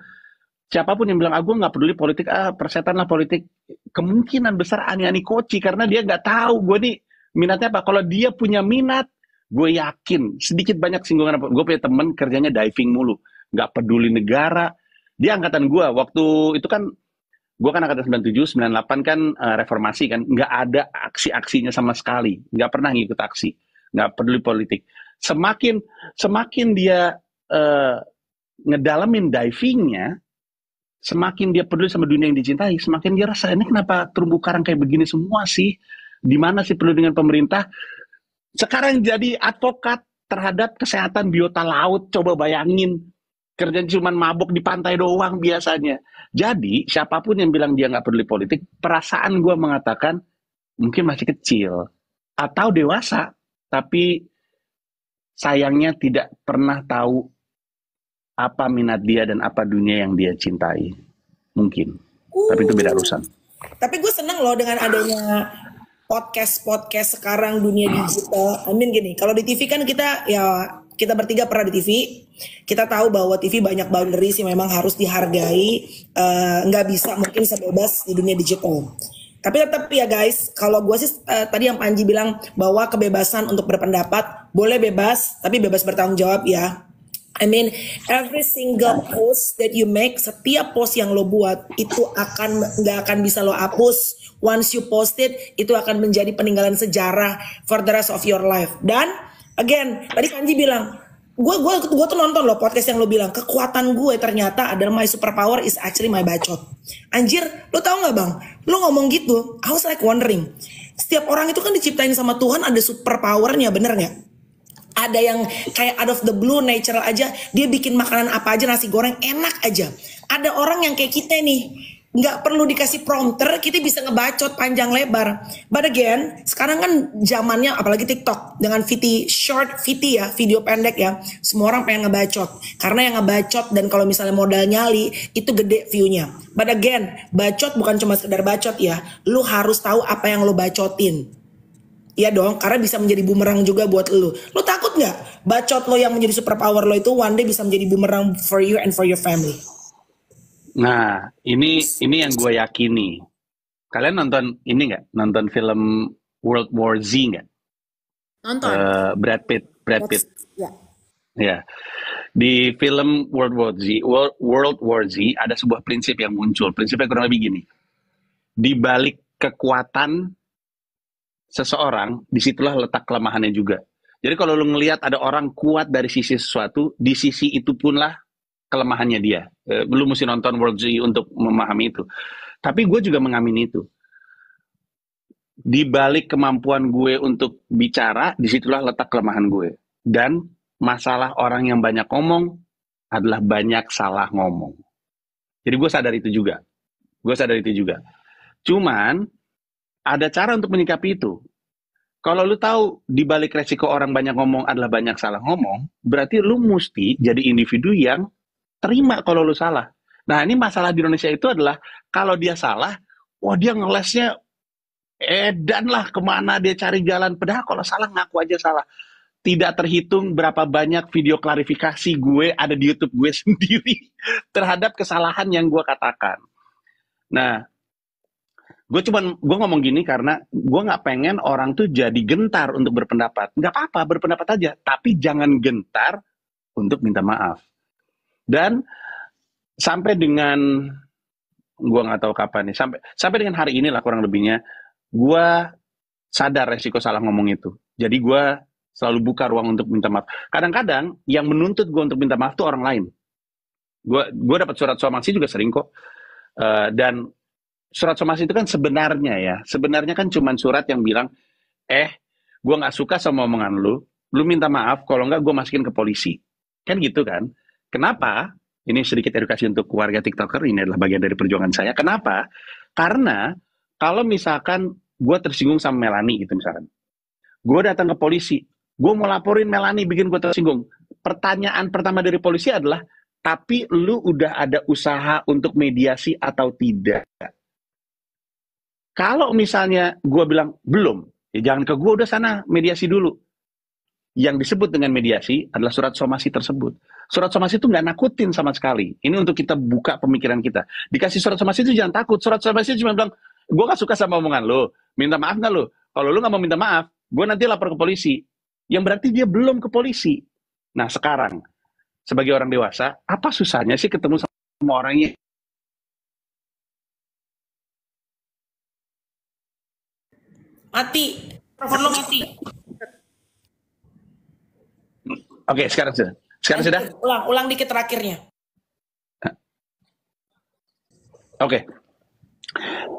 C: siapapun yang bilang gue nggak peduli politik, persetan lah politik, kemungkinan besar ani-ani koci, karena dia nggak tahu gue nih minatnya apa. Kalau dia punya minat, gue yakin sedikit banyak singgungan. Gue punya temen kerjanya diving mulu, nggak peduli negara. Dia angkatan gue waktu itu kan, gue kan angkatan 97, 98 kan reformasi kan, nggak ada aksi-aksinya sama sekali, nggak pernah ngikut aksi, nggak peduli politik. Semakin dia ngedalamin divingnya, semakin dia peduli sama dunia yang dicintai, semakin dia rasa ini kenapa terumbu karang kayak begini semua sih? Di mana sih peduli dengan pemerintah? Sekarang jadi advokat terhadap kesehatan biota laut. Coba bayangin. Kerjaan cuma mabok di pantai doang biasanya. Jadi, siapapun yang bilang dia nggak peduli politik, perasaan gue mengatakan mungkin masih kecil. Atau dewasa. Tapi sayangnya tidak pernah tahu apa minat dia dan apa dunia yang dia cintai. Mungkin. Tapi itu beda urusan.
A: Tapi gue seneng loh dengan adanya podcast sekarang dunia digital. I mean gini, kalau di TV kan kita bertiga pernah di TV. Kita tahu bahwa TV banyak boundary sih, memang harus dihargai. Nggak bisa mungkin sebebas di dunia digital. Tapi tetap ya guys, kalau gue sih tadi yang Panji bilang bahwa kebebasan untuk berpendapat boleh bebas, tapi bebas bertanggung jawab ya. I mean, every single post that you make, setiap post yang lo buat itu nggak akan bisa lo hapus. Once you post it, itu akan menjadi peninggalan sejarah for the rest of your life. Dan again, tadi Panji bilang, gue tuh nonton loh podcast yang lo bilang, kekuatan gue ternyata adalah my superpower is actually my bacot. Anjir, lo tau nggak bang? Lo ngomong gitu, I was like wondering, setiap orang itu kan diciptain sama Tuhan ada superpowernya, bener nggak? Ada yang kayak out of the blue, natural aja, dia bikin makanan apa aja, nasi goreng enak aja. Ada orang yang kayak kita nih, nggak perlu dikasih prompter, kita bisa ngebacot panjang lebar. But again, sekarang kan zamannya apalagi TikTok dengan short video pendek ya, semua orang pengen ngebacot. Karena yang ngebacot dan kalau misalnya modal nyali itu gede view-nya. But again, bacot bukan cuma sekedar bacot ya, lu harus tahu apa yang lu bacotin. Iya dong, karena bisa menjadi bumerang juga buat lu. Lu takut nggak bacot lo yang menjadi superpower lo itu one day bisa menjadi bumerang for you and for your family?
C: Nah, ini yang gue yakini. Kalian nonton ini nggak? Nonton film World War Z nggak?
B: Nonton.
C: Brad Pitt.
A: Ya.
C: Ya. Di film World War Z ada sebuah prinsip yang muncul. Prinsipnya kurang lebih gini. Di balik kekuatan seseorang, disitulah letak kelemahannya juga. Jadi kalau lu ngelihat ada orang kuat dari sisi sesuatu, di sisi itu punlah kelemahannya dia. Lu mesti nonton World Z untuk memahami itu. Tapi gue juga mengamini itu. Di balik kemampuan gue untuk bicara, disitulah letak kelemahan gue. Dan masalah orang yang banyak ngomong adalah banyak salah ngomong. Jadi gue sadar itu juga. Cuman ada cara untuk menyikapi itu. Kalau lu tahu di balik resiko orang banyak ngomong adalah banyak salah ngomong, berarti lu mesti jadi individu yang terima kalau lu salah. Nah, ini masalah di Indonesia itu adalah kalau dia salah, wah dia ngelesnya edan lah kemana dia cari jalan. Padahal kalau salah ngaku aja salah. Tidak terhitung berapa banyak video klarifikasi gue ada di YouTube gue sendiri terhadap kesalahan yang gue katakan. Nah, gue ngomong gini karena gue nggak pengen orang tuh jadi gentar untuk berpendapat. Nggak apa-apa berpendapat aja, tapi jangan gentar untuk minta maaf. Dan sampai dengan gue nggak tahu kapan nih, sampai dengan hari ini lah kurang lebihnya, gue sadar resiko salah ngomong itu. Jadi gue selalu buka ruang untuk minta maaf. Kadang-kadang yang menuntut gue untuk minta maaf tuh orang lain. Gue dapat surat somasi juga sering kok. Dan surat somasi itu kan sebenarnya kan cuma surat yang bilang, gue nggak suka sama omongan lu minta maaf, kalau nggak gue masukin ke polisi. Kan gitu kan. Kenapa? Ini sedikit edukasi untuk warga TikToker, ini adalah bagian dari perjuangan saya. Kenapa? Karena kalau misalkan gue tersinggung sama Melanie gitu misalkan, gue datang ke polisi, gue mau laporin Melanie bikin gue tersinggung. Pertanyaan pertama dari polisi adalah, tapi lu udah ada usaha untuk mediasi atau tidak? Kalau misalnya gue bilang, belum, ya jangan ke gue, udah sana mediasi dulu. Yang disebut dengan mediasi adalah surat somasi tersebut. Surat somasi itu nggak nakutin sama sekali. Ini untuk kita buka pemikiran kita. Dikasih surat somasi itu jangan takut. Surat somasi cuma bilang, gue gak suka sama omongan lo, minta maaf gak lo? Kalau lo gak mau minta maaf, gue nanti lapor ke polisi. Yang berarti dia belum ke polisi. Nah sekarang, sebagai orang dewasa, apa susahnya sih ketemu sama orangnya?
A: Mati, telepon lo mati.
C: Oke, sekarang sudah.
A: Ulang dikit terakhirnya.
C: Oke.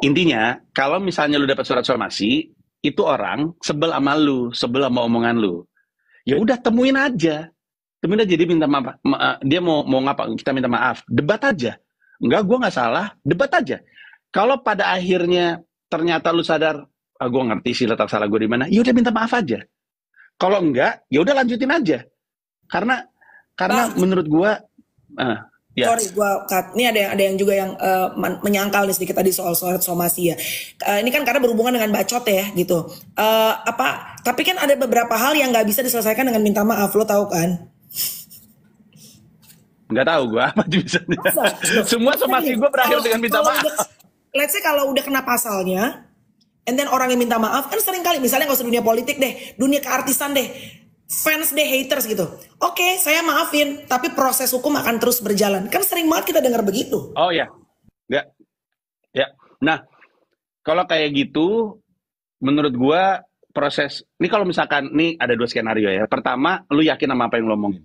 C: Intinya, kalau misalnya lu dapat surat somasi, itu orang sebel sama lu, sebel sama omongan lu, ya udah temuin aja. Temuin aja, jadi minta maaf. Dia mau ngapa? Kita minta maaf. Debat aja. Enggak, gue nggak salah. Debat aja. Kalau pada akhirnya ternyata lu sadar, gue ngerti sih letak salah gue di mana. Ya udah minta maaf aja. Kalau enggak, ya udah lanjutin aja. Karena menurut gue, ya.
A: Sorry, gua cut. Ini ada yang juga yang menyangkal nih sedikit tadi soal somasi ya. Ini kan karena berhubungan dengan bacot ya gitu. Tapi kan ada beberapa hal yang nggak bisa diselesaikan dengan minta maaf, lo tahu kan?
C: Nggak tahu gue apa bisa. Semua somasi gue berakhir dengan minta maaf.
A: Let's say kalau udah kena pasalnya, and then orang yang minta maaf kan sering kali, misalnya nggak usah dunia politik deh, dunia keartisan deh, fans deh, haters gitu. Oke, saya maafin, tapi proses hukum akan terus berjalan. Kan sering banget kita dengar begitu.
C: Oh ya, ya. Nah, kalau kayak gitu, menurut gua proses. Ini kalau misalkan, nih ada 2 skenario ya. Pertama, lu yakin sama apa yang lu omongin.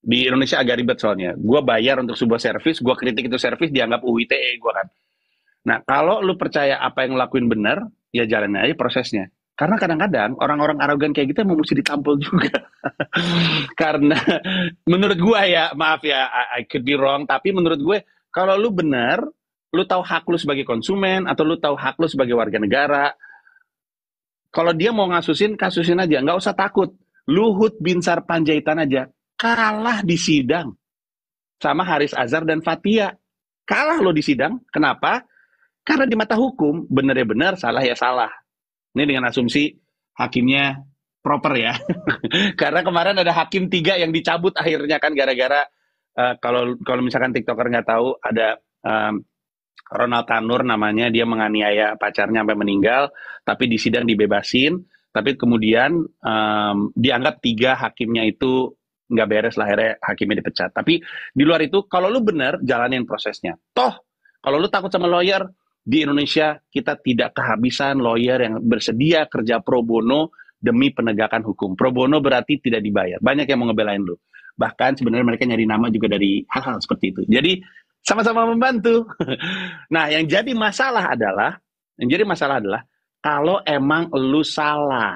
C: Di Indonesia agak ribet soalnya. Gua bayar untuk sebuah servis, gua kritik itu servis dianggap UITE gua kan. Nah, kalau lu percaya apa yang lu lakuin benar, ya jalanin aja prosesnya. Karena kadang-kadang orang-orang arogan kayak gitu mau mesti ditampol juga. Karena menurut gue ya, maaf ya, I could be wrong, tapi menurut gue kalau lu benar, lu tahu hak lu sebagai konsumen atau lu tahu hak lu sebagai warga negara, kalau dia mau kasusin aja, nggak usah takut. Luhut Binsar Panjaitan aja kalah di sidang sama Haris Azhar dan Fathia. Kalah lo di sidang. Kenapa? Karena di mata hukum, benar ya benar, salah ya salah. Ini dengan asumsi hakimnya proper ya. Karena kemarin ada hakim 3 yang dicabut akhirnya kan gara-gara kalau misalkan TikToker nggak tahu, ada Ronald Tanur namanya, dia menganiaya pacarnya sampai meninggal, tapi di sidang dibebasin, tapi kemudian dianggap 3 hakimnya itu nggak beres lah, akhirnya hakimnya dipecat. Tapi di luar itu, kalau lu bener, jalanin prosesnya. Toh, kalau lu takut sama lawyer, di Indonesia kita tidak kehabisan lawyer yang bersedia kerja pro bono demi penegakan hukum. Pro bono berarti tidak dibayar. Banyak yang mau ngebelain lu. Bahkan sebenarnya mereka nyari nama juga dari hal-hal seperti itu. Jadi sama-sama membantu. Nah, yang jadi masalah adalah kalau emang lu salah.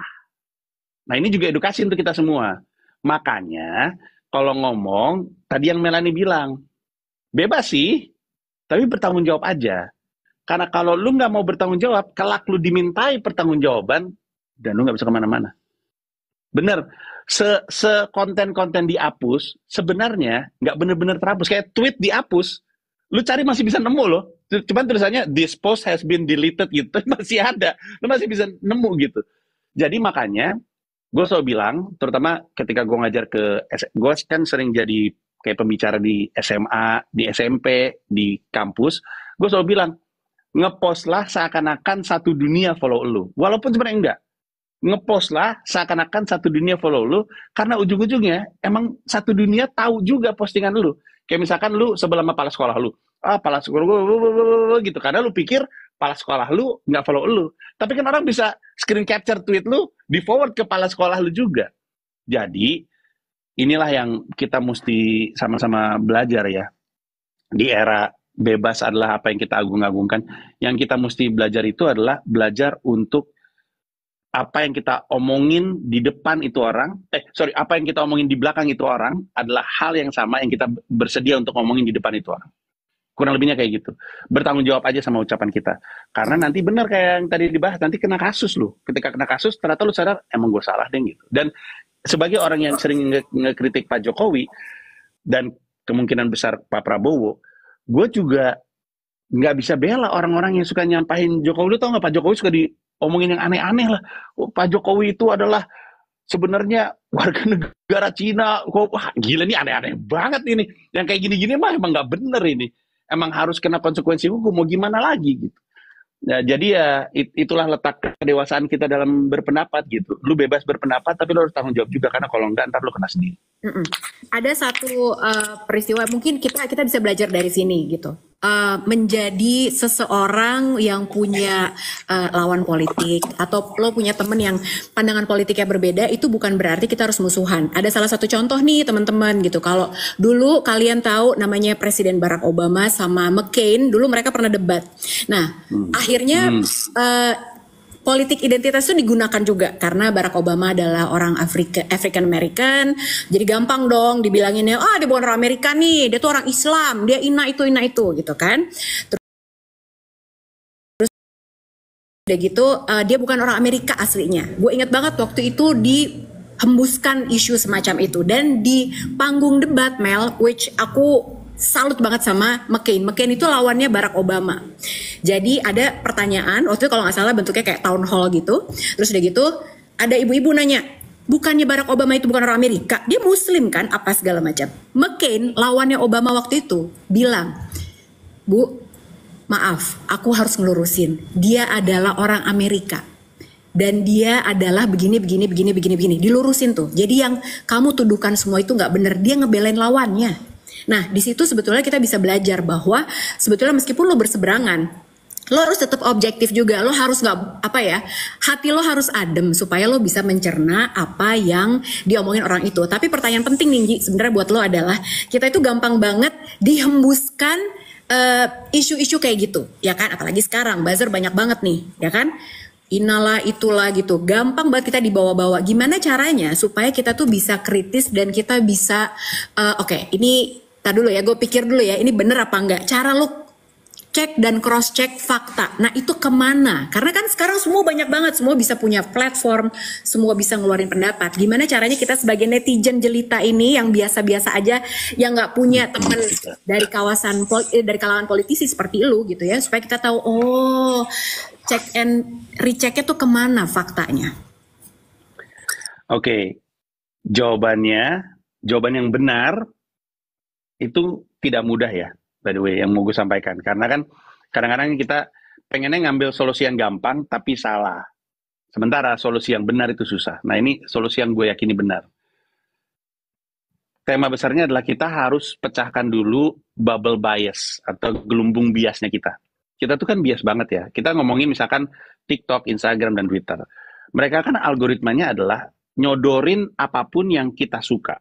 C: Nah, ini juga edukasi untuk kita semua. Makanya kalau ngomong, tadi yang Melanie bilang, bebas sih, tapi bertanggung jawab aja. Karena kalau lu nggak mau bertanggung jawab, kelak lu dimintai pertanggungjawaban, dan lu nggak bisa kemana-mana. Bener, konten-konten dihapus, sebenarnya nggak bener-bener terhapus. Kayak tweet dihapus, lu cari masih bisa nemu loh. Cuman tulisannya, this post has been deleted gitu, masih ada. Lu masih bisa nemu gitu. Jadi makanya, gue selalu bilang, terutama ketika gue ngajar gue kan sering jadi kayak pembicara di SMA, di SMP, di kampus, gue selalu bilang, ngepost lah seakan-akan satu dunia follow lu. Walaupun sebenarnya enggak. Ngepost lah seakan-akan satu dunia follow lu, karena ujung-ujungnya emang satu dunia tahu juga postingan lu. Kayak misalkan lu sebelah sama kepala sekolah lu. Kepala sekolah gue gitu. Karena lu pikir kepala sekolah lu nggak follow lu. Tapi kan orang bisa screen capture tweet lu, di forward ke kepala sekolah lu juga. Jadi, inilah yang kita mesti sama-sama belajar ya. Di era bebas adalah apa yang kita agung-agungkan. Yang kita mesti belajar itu adalah belajar untuk apa yang kita omongin di depan itu orang, apa yang kita omongin di belakang itu orang adalah hal yang sama yang kita bersedia untuk ngomongin di depan itu orang. Kurang lebihnya kayak gitu. Bertanggung jawab aja sama ucapan kita. Karena nanti benar kayak yang tadi dibahas, nanti kena kasus lu. Ketika kena kasus, ternyata lu sadar, emang gue salah deh gitu. Dan sebagai orang yang sering ngekritik Pak Jokowi, dan kemungkinan besar Pak Prabowo, gue juga nggak bisa bela orang-orang yang suka nyampahin Jokowi. Lu tau nggak, Pak Jokowi suka diomongin yang aneh-aneh lah. Pak Jokowi itu adalah sebenarnya warga negara Cina. Wah gila nih, aneh-aneh banget ini. Yang kayak gini-gini mah emang nggak bener ini. Emang harus kena konsekuensi hukum, mau gimana lagi gitu. Nah, jadi ya itulah letak kedewasaan kita dalam berpendapat gitu. Lu bebas berpendapat, tapi lu harus tanggung jawab juga, karena kalau enggak ntar lu kena sendiri.
B: Ada satu peristiwa mungkin kita bisa belajar dari sini gitu. Menjadi seseorang yang punya lawan politik, atau lo punya temen yang pandangan politiknya berbeda, itu bukan berarti kita harus musuhan. Ada salah satu contoh nih teman-teman gitu. Kalau dulu kalian tahu namanya Presiden Barack Obama sama McCain, dulu mereka pernah debat. Nah akhirnya politik identitas itu digunakan juga karena Barack Obama adalah orang African American, jadi gampang dong dibilanginnya, dia bukan orang Amerika nih, dia tuh orang Islam, dia ina itu gitu kan. Terus udah gitu dia bukan orang Amerika aslinya. Gue inget banget waktu itu dihembuskan isu semacam itu dan di panggung debat Mel, which aku salut banget sama McCain. McCain itu lawannya Barack Obama. Jadi ada pertanyaan, waktu itu kalau nggak salah bentuknya kayak town hall gitu. Terus udah gitu, ada ibu-ibu nanya, bukannya Barack Obama itu bukan orang Amerika, dia Muslim kan, apa segala macam. McCain, lawannya Obama waktu itu, bilang, Bu, maaf, aku harus ngelurusin. Dia adalah orang Amerika. Dan dia adalah begini. Dilurusin tuh. Jadi yang kamu tuduhkan semua itu nggak bener. Dia ngebelain lawannya. Nah, di situ sebetulnya kita bisa belajar bahwa sebetulnya meskipun lo berseberangan, lo harus tetap objektif juga. Lo harus hati lo harus adem supaya lo bisa mencerna apa yang diomongin orang itu. Tapi pertanyaan penting nih Ji, sebenarnya buat lo adalah kita itu gampang banget dihembuskan isu-isu kayak gitu, ya kan? Apalagi sekarang buzzer banyak banget nih, ya kan? Inalah itulah gitu, gampang banget kita dibawa-bawa. Gimana caranya supaya kita tuh bisa kritis dan kita bisa oke, ini tar dulu ya, gue pikir dulu ya, ini bener apa enggak. Cara lu cek dan cross check fakta. Nah itu kemana? Karena kan sekarang semua banyak banget, semua bisa punya platform, semua bisa ngeluarin pendapat. Gimana caranya kita sebagai netizen jelita ini yang biasa-biasa aja, yang nggak punya teman dari dari kalangan politisi seperti lu gitu ya, supaya kita tahu check and rechecknya tuh kemana faktanya?
C: Oke, jawaban yang benar itu tidak mudah ya, by the way, yang mau gue sampaikan. Karena kan kadang-kadang kita pengennya ngambil solusi yang gampang, tapi salah. Sementara solusi yang benar itu susah. Nah ini solusi yang gue yakini benar. Tema besarnya adalah kita harus pecahkan dulu bubble bias atau gelembung biasnya kita. Kita tuh kan bias banget ya. Kita ngomongin misalkan TikTok, Instagram, dan Twitter. Mereka kan algoritmanya adalah nyodorin apapun yang kita suka.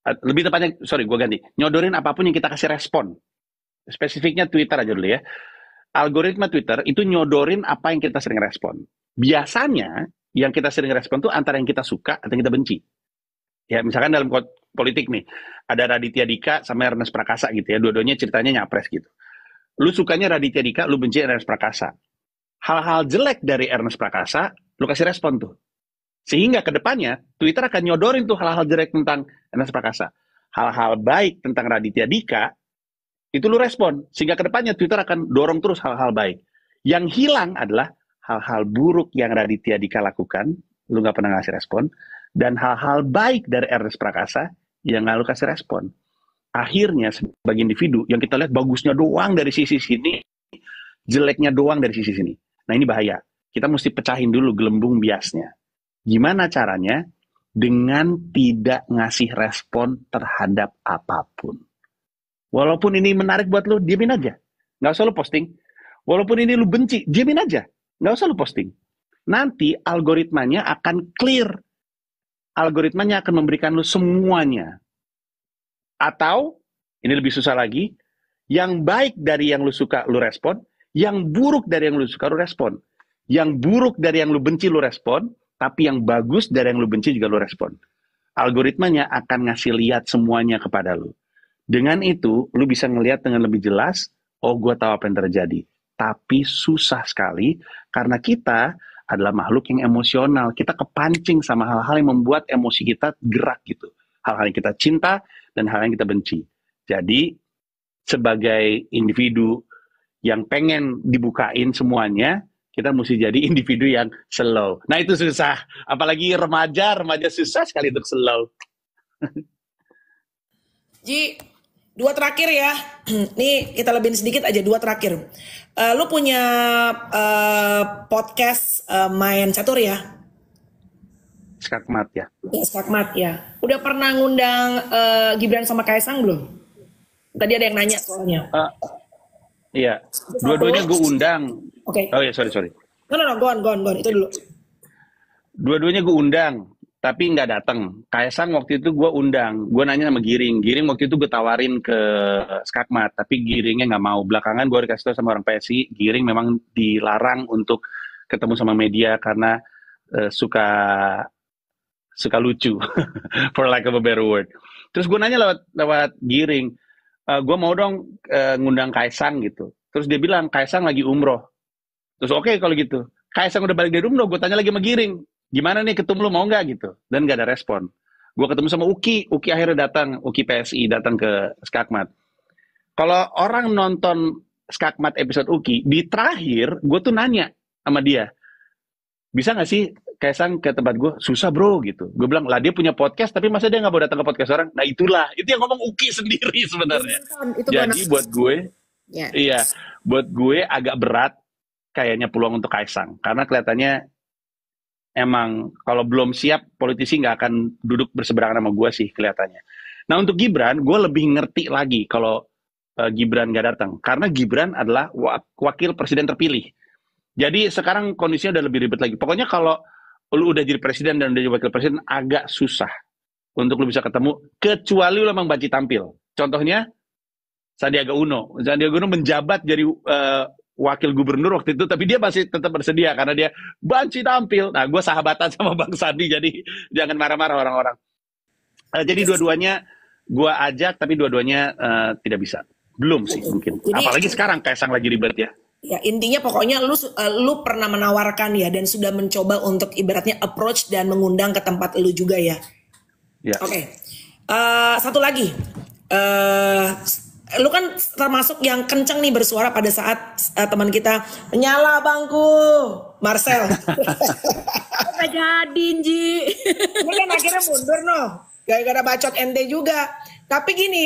C: Lebih tepatnya, gue ganti. Nyodorin apapun yang kita kasih respon. Spesifiknya Twitter aja dulu ya. Algoritma Twitter itu nyodorin apa yang kita sering respon. Biasanya yang kita sering respon tuh antara yang kita suka atau yang kita benci. Ya, misalkan dalam politik nih, ada Raditya Dika sama Ernest Prakasa gitu ya. Dua-duanya ceritanya nyapres gitu. Lu sukanya Raditya Dika, lu benci Ernest Prakasa. Hal-hal jelek dari Ernest Prakasa, lu kasih respon tuh. Sehingga ke depannya, Twitter akan nyodorin tuh hal-hal jelek tentang Ernest Prakasa. Hal-hal baik tentang Raditya Dika, itu lu respon. Sehingga ke depannya Twitter akan dorong terus hal-hal baik. Yang hilang adalah hal-hal buruk yang Raditya Dika lakukan, lu gak pernah ngasih respon. Dan hal-hal baik dari Ernest Prakasa, yang gak lu kasih respon. Akhirnya, sebagai individu, yang kita lihat bagusnya doang dari sisi sini, jeleknya doang dari sisi sini. Nah ini bahaya. Kita mesti pecahin dulu gelembung biasnya. Gimana caranya? Dengan tidak ngasih respon terhadap apapun. Walaupun ini menarik buat lo, diamin aja. Nggak usah lo posting. Walaupun ini lo benci, diamin aja. Nggak usah lo posting. Nanti algoritmanya akan clear. Algoritmanya akan memberikan lo semuanya. Atau, ini lebih susah lagi, yang baik dari yang lo suka lo respon, yang buruk dari yang lo suka lo respon. Yang buruk dari yang lo benci lo respon, tapi yang bagus dari yang lu benci juga lu respon. Algoritmanya akan ngasih lihat semuanya kepada lu. Dengan itu, lu bisa ngelihat dengan lebih jelas, gue tahu apa yang terjadi. Tapi susah sekali, karena kita adalah makhluk yang emosional. Kita kepancing sama hal-hal yang membuat emosi kita gerak gitu. Hal-hal yang kita cinta, dan hal yang kita benci. Jadi, sebagai individu yang pengen dibukain semuanya, kita mesti jadi individu yang slow. Nah itu susah. Apalagi remaja susah sekali untuk slow.
A: Ji, 2 terakhir ya. Nih kita lebihin sedikit aja, 2 terakhir. Lu punya podcast main catur ya?
C: Skakmat ya.
A: Ya, Skakmat ya. Udah pernah ngundang Gibran sama Kaisang belum? Tadi ada yang nanya soalnya.
C: Iya, dua-duanya gue undang.
A: Oke.
C: Oh ya, sorry.
A: No, go on, itu dulu.
C: Dua-duanya gue undang, tapi nggak datang. Kaisang waktu itu gue undang, gue nanya sama Giring waktu itu gue tawarin ke Skakmat, tapi Giringnya nggak mau. Belakangan gue dikasih tahu sama orang PSI, Giring memang dilarang untuk ketemu sama media karena suka lucu, for lack of a better word. Terus gue nanya lewat Giring, gue mau dong ngundang Kaisang gitu. Terus dia bilang Kaisang lagi umroh. Terus oke kalau gitu. Kaisang udah balik dari umroh, gue tanya lagi sama Giring, gimana nih ketemu lu mau nggak gitu? Dan nggak ada respon. Gue ketemu sama Uki akhirnya datang, Uki PSI datang ke Skakmat. Kalau orang nonton Skakmat episode Uki, di terakhir gue tuh nanya sama dia, bisa nggak sih Kaisang ke tempat gue? Susah bro gitu. Gue bilang, lah dia punya podcast, tapi masa dia nggak mau datang ke podcast orang? Nah itulah, itu yang ngomong Uki sendiri sebenarnya. Jadi buat gue, iya, buat gue agak berat kayaknya peluang untuk Kaisang. Karena kelihatannya emang kalau belum siap, politisi nggak akan duduk berseberangan sama gue sih kelihatannya. Nah untuk Gibran, gue lebih ngerti lagi kalau Gibran nggak datang. Karena Gibran adalah wakil presiden terpilih. Jadi sekarang kondisinya udah lebih ribet lagi. Pokoknya kalau lu udah jadi presiden dan udah jadi wakil presiden, agak susah untuk lu bisa ketemu, kecuali lu emang Banci tampil. Contohnya, Sandiaga Uno. Sandiaga Uno menjabat jadi wakil gubernur waktu itu, tapi dia masih tetap bersedia karena dia Banci tampil. Nah, gue sahabatan sama Bang Sandi, jadi jangan marah-marah orang-orang. Jadi dua-duanya gue ajak, tapi dua-duanya tidak bisa. Belum sih mungkin. Jadi, apalagi sekarang Kaisang lagi ribet ya.
A: Ya intinya pokoknya lu pernah menawarkan ya dan sudah mencoba untuk ibaratnya approach dan mengundang ke tempat lu juga ya.
C: Ya.
A: Oke. Satu lagi. Lu kan termasuk yang kenceng nih bersuara pada saat teman kita menyala bangku Marcel.
B: Gak jadi Ji.
A: Ini kan akhirnya mundur noh. Gara-gara bacot ente juga. Tapi gini,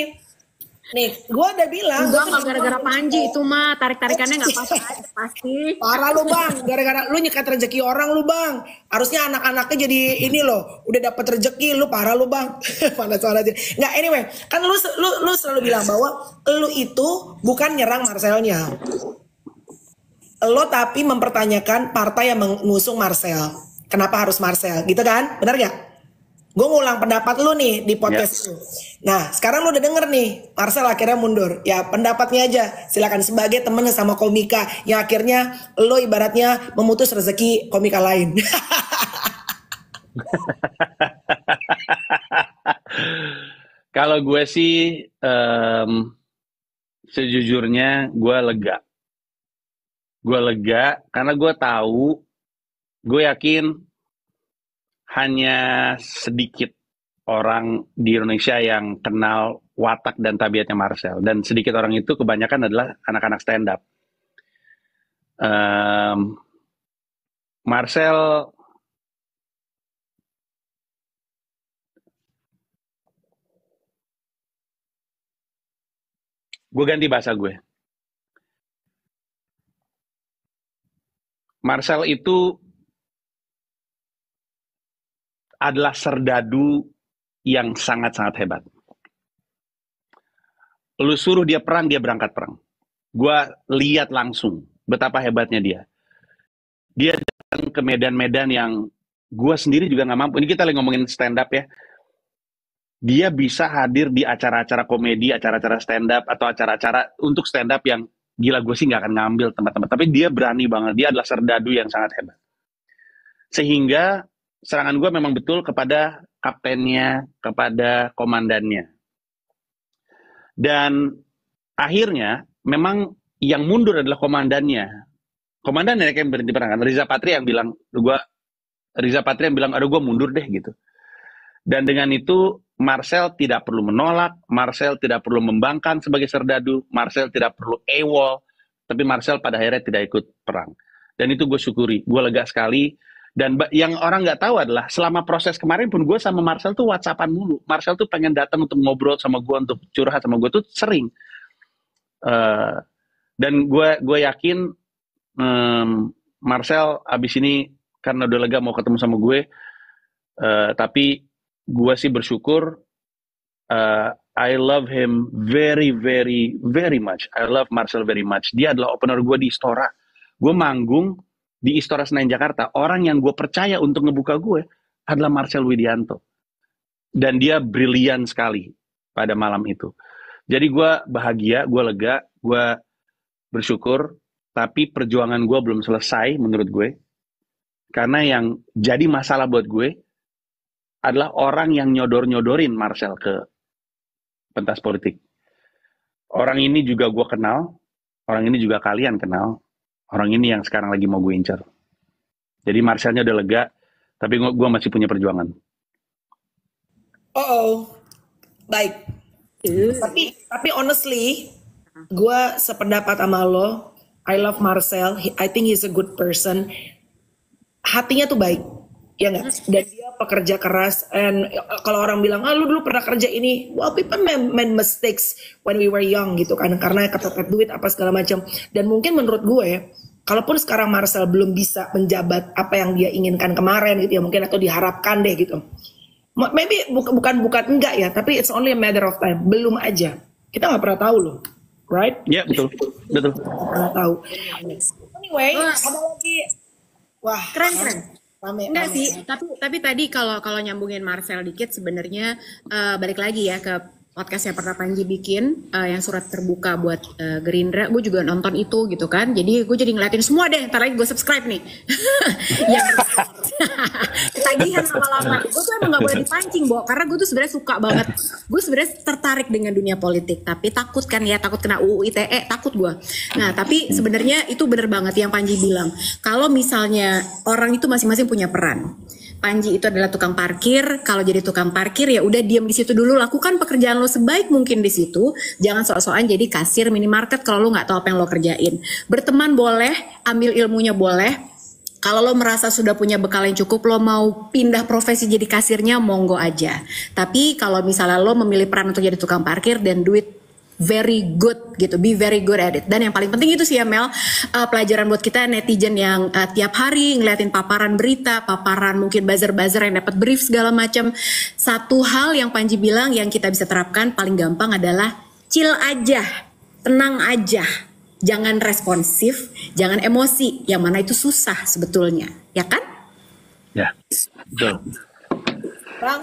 A: nih gue udah bilang.
B: Enggak gara-gara Panji itu mah tarik-tarikannya nggak apa-apa pasti.
A: Parah lu bang, gara-gara lu nyekat rezeki orang lu bang. Harusnya anak-anaknya jadi ini loh, udah dapat rezeki lu parah lu bang. Mana suara aja. Nggak anyway, kan lu selalu bilang bahwa lu itu bukan nyerang Marcelnya. Lo tapi mempertanyakan partai yang mengusung Marcel. Kenapa harus Marcel? Gitu kan? Benar gak? Gue ngulang pendapat lu nih di podcast lu. Nah sekarang lu udah denger nih Marcel akhirnya mundur. Ya pendapatnya aja silakan sebagai temen sama komika yang akhirnya lu ibaratnya memutus rezeki komika lain.
C: Kalau gue sih sejujurnya gue lega. Gue lega karena gue tahu, gue yakin hanya sedikit orang di Indonesia yang kenal watak dan tabiatnya Marcel. Dan sedikit orang itu kebanyakan adalah anak-anak stand up. Marcel gue ganti bahasa gue. Marcel itu adalah serdadu yang sangat-sangat hebat. Lu suruh dia perang, dia berangkat perang. Gua lihat langsung betapa hebatnya dia. Dia datang ke medan-medan yang gua sendiri juga nggak mampu. Ini kita lagi ngomongin stand up ya. Dia bisa hadir di acara-acara komedi, acara-acara stand up, atau acara-acara untuk stand up yang gila, gue sih nggak akan ngambil tempat-tempat. Tapi dia berani banget. Dia adalah serdadu yang sangat hebat. Sehingga serangan gue memang betul kepada kaptennya, kepada komandannya. Dan akhirnya memang yang mundur adalah komandannya. Komandannya yang berhenti perang. Riza Patria yang bilang, aduh gue mundur deh gitu. Dan dengan itu Marcel tidak perlu menolak, Marcel tidak perlu membangkang sebagai serdadu, Marcel tidak perlu AWOL, tapi Marcel pada akhirnya tidak ikut perang. Dan itu gue syukuri, gue lega sekali. Dan yang orang nggak tahu adalah selama proses kemarin pun gue sama Marcel tuh WhatsAppan mulu. Marcel tuh pengen datang untuk ngobrol sama gue, untuk curhat sama gue tuh sering. Dan gue yakin Marcel abis ini karena udah lega mau ketemu sama gue. Tapi gue sih bersyukur. I love him very very very much. I love Marcel very much. Dia adalah opener gue di Istora. Gue manggung di Istora Senayan Jakarta, orang yang gue percaya untuk ngebuka gue adalah Marcel Widianto. Dan dia brilian sekali pada malam itu. Jadi gue bahagia, gue lega, gue bersyukur, tapi perjuangan gue belum selesai menurut gue. Karena yang jadi masalah buat gue adalah orang yang nyodor-nyodorin Marcel ke pentas politik. Orang ini juga gue kenal, orang ini juga kalian kenal, orang ini yang sekarang lagi mau gue incar. Jadi Marcelnya udah lega, tapi gue masih punya perjuangan.
A: Baik. Tapi honestly, gue sependapat sama lo. I love Marcel. I think he's a good person. Hatinya tuh baik, ya nggak? Dan dia pekerja keras. And kalau orang bilang, lu dulu pernah kerja ini, well, people made mistakes when we were young gitu kan, karena kepepet duit apa segala macam. Dan mungkin menurut gue, kalaupun sekarang Marcel belum bisa menjabat apa yang dia inginkan kemarin gitu ya, mungkin atau diharapkan deh gitu. Maybe bukan enggak ya, tapi it's only a matter of time. Belum aja. Kita nggak pernah tahu loh, right?
C: Ya, betul. Betul.
A: Nggak pernah tahu. Anyway, ada lagi. Wah,
B: Keren.
A: Rame.
B: Enggak sih, tapi tadi kalau nyambungin Marcel dikit sebenarnya balik lagi ya ke podcast yang pernah Panji bikin yang surat terbuka buat Gerindra, gue juga nonton itu gitu kan, jadi gue jadi ngeliatin semua deh, ntar lagi gue subscribe nih. Yang ketagihan lama-lama, gue tuh emang gak boleh dipancing, Bo, karena gue tuh sebenarnya suka banget, gue sebenarnya tertarik dengan dunia politik, tapi takut kan ya, takut kena UU ITE, takut gue. Nah tapi sebenarnya itu bener banget yang Panji bilang, kalau misalnya orang itu masing-masing punya peran. Panji itu adalah tukang parkir. Kalau jadi tukang parkir ya udah diam di situ dulu, lakukan pekerjaan lo sebaik mungkin di situ. Jangan sok-sokan jadi kasir minimarket kalau lo nggak tahu apa yang lo kerjain. Berteman boleh, ambil ilmunya boleh. Kalau lo merasa sudah punya bekal yang cukup, lo mau pindah profesi jadi kasirnya, monggo aja. Tapi kalau misalnya lo memilih peran untuk jadi tukang parkir, dan do it very good gitu, be very good at it. Dan yang paling penting itu sih ya Mel, pelajaran buat kita netizen yang tiap hari ngeliatin paparan berita, paparan mungkin buzzer-buzzer yang dapat brief segala macam. Satu hal yang Panji bilang yang kita bisa terapkan paling gampang adalah chill aja, tenang aja, jangan responsif, jangan emosi, yang mana itu susah sebetulnya, ya kan?
C: Ya, betul.
A: Bang,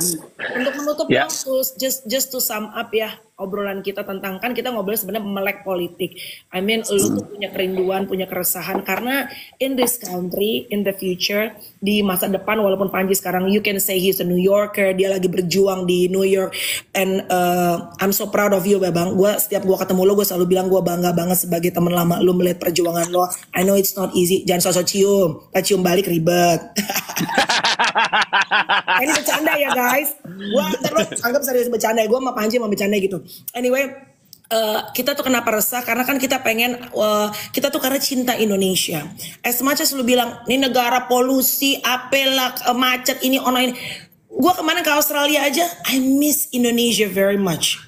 A: untuk menutup
C: Ya.
A: dong, just to sum up ya obrolan kita tentang, kan kita ngobrol sebenarnya melek politik. I mean, lu tuh punya kerinduan, punya keresahan karena in this country, in the future, di masa depan, walaupun Panji sekarang you can say he's a New Yorker, dia lagi berjuang di New York, and I'm so proud of you, Bang. Setiap gua ketemu lo, gue selalu bilang gue bangga banget sebagai teman lama lu melihat perjuangan lo. I know it's not easy, jangan sosok cium, cium balik ribet. Ini bercanda ya guys. Gua anggap serius bercanda. Gue sama Panji mau bercanda gitu. Anyway, kita tuh kenapa resah? Karena kan kita pengen, kita tuh karena cinta Indonesia. As much as lu bilang, ini negara polusi, apalah, macet, ini, ono ini. Gue kemarin ke Australia aja, I miss Indonesia very much.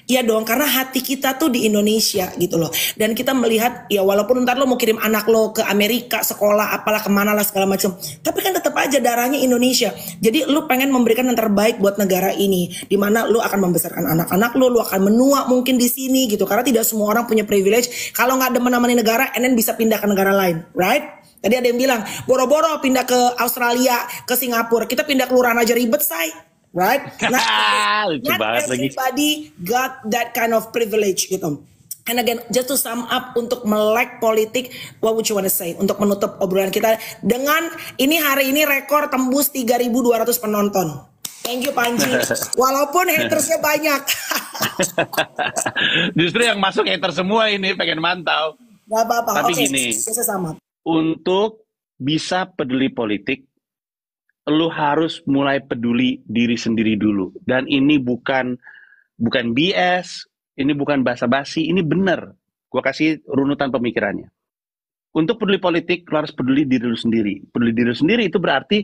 A: Iya dong, karena hati kita tuh di Indonesia gitu loh. Dan kita melihat, ya walaupun ntar lo mau kirim anak lo ke Amerika, sekolah, apalah, kemana lah segala macam. Tapi kan tetap aja darahnya Indonesia. Jadi lo pengen memberikan yang terbaik buat negara ini. Dimana lo akan membesarkan anak-anak lo akan menua mungkin di sini gitu. Karena tidak semua orang punya privilege. Kalau nggak demen-demenin negara, and then bisa pindah ke negara lain, right? Tadi ada yang bilang, boro-boro pindah ke Australia, ke Singapura. Kita pindah kelurahan aja ribet, say. Right?
C: Lucu
A: Not
C: banget lagi.
A: everybody got that kind of privilege gitu. And again, just to sum up, untuk melek politik, what would you want to say? Untuk menutup obrolan kita dengan ini, hari ini rekor tembus 3.200 penonton. Thank you Panji. Walaupun hatersnya banyak.
C: Justru yang masuk hater semua ini pengen mantau.
A: Gak apa-apa.
C: Tapi
A: Oke,
C: gini,
A: bisa sama.
C: untuk bisa peduli politik, lu harus mulai peduli diri sendiri dulu. Dan ini bukan BS, ini bukan basa-basi, ini bener. Gua kasih runutan pemikirannya. Untuk peduli politik, lu harus peduli diri lu sendiri. Peduli diri lu sendiri itu berarti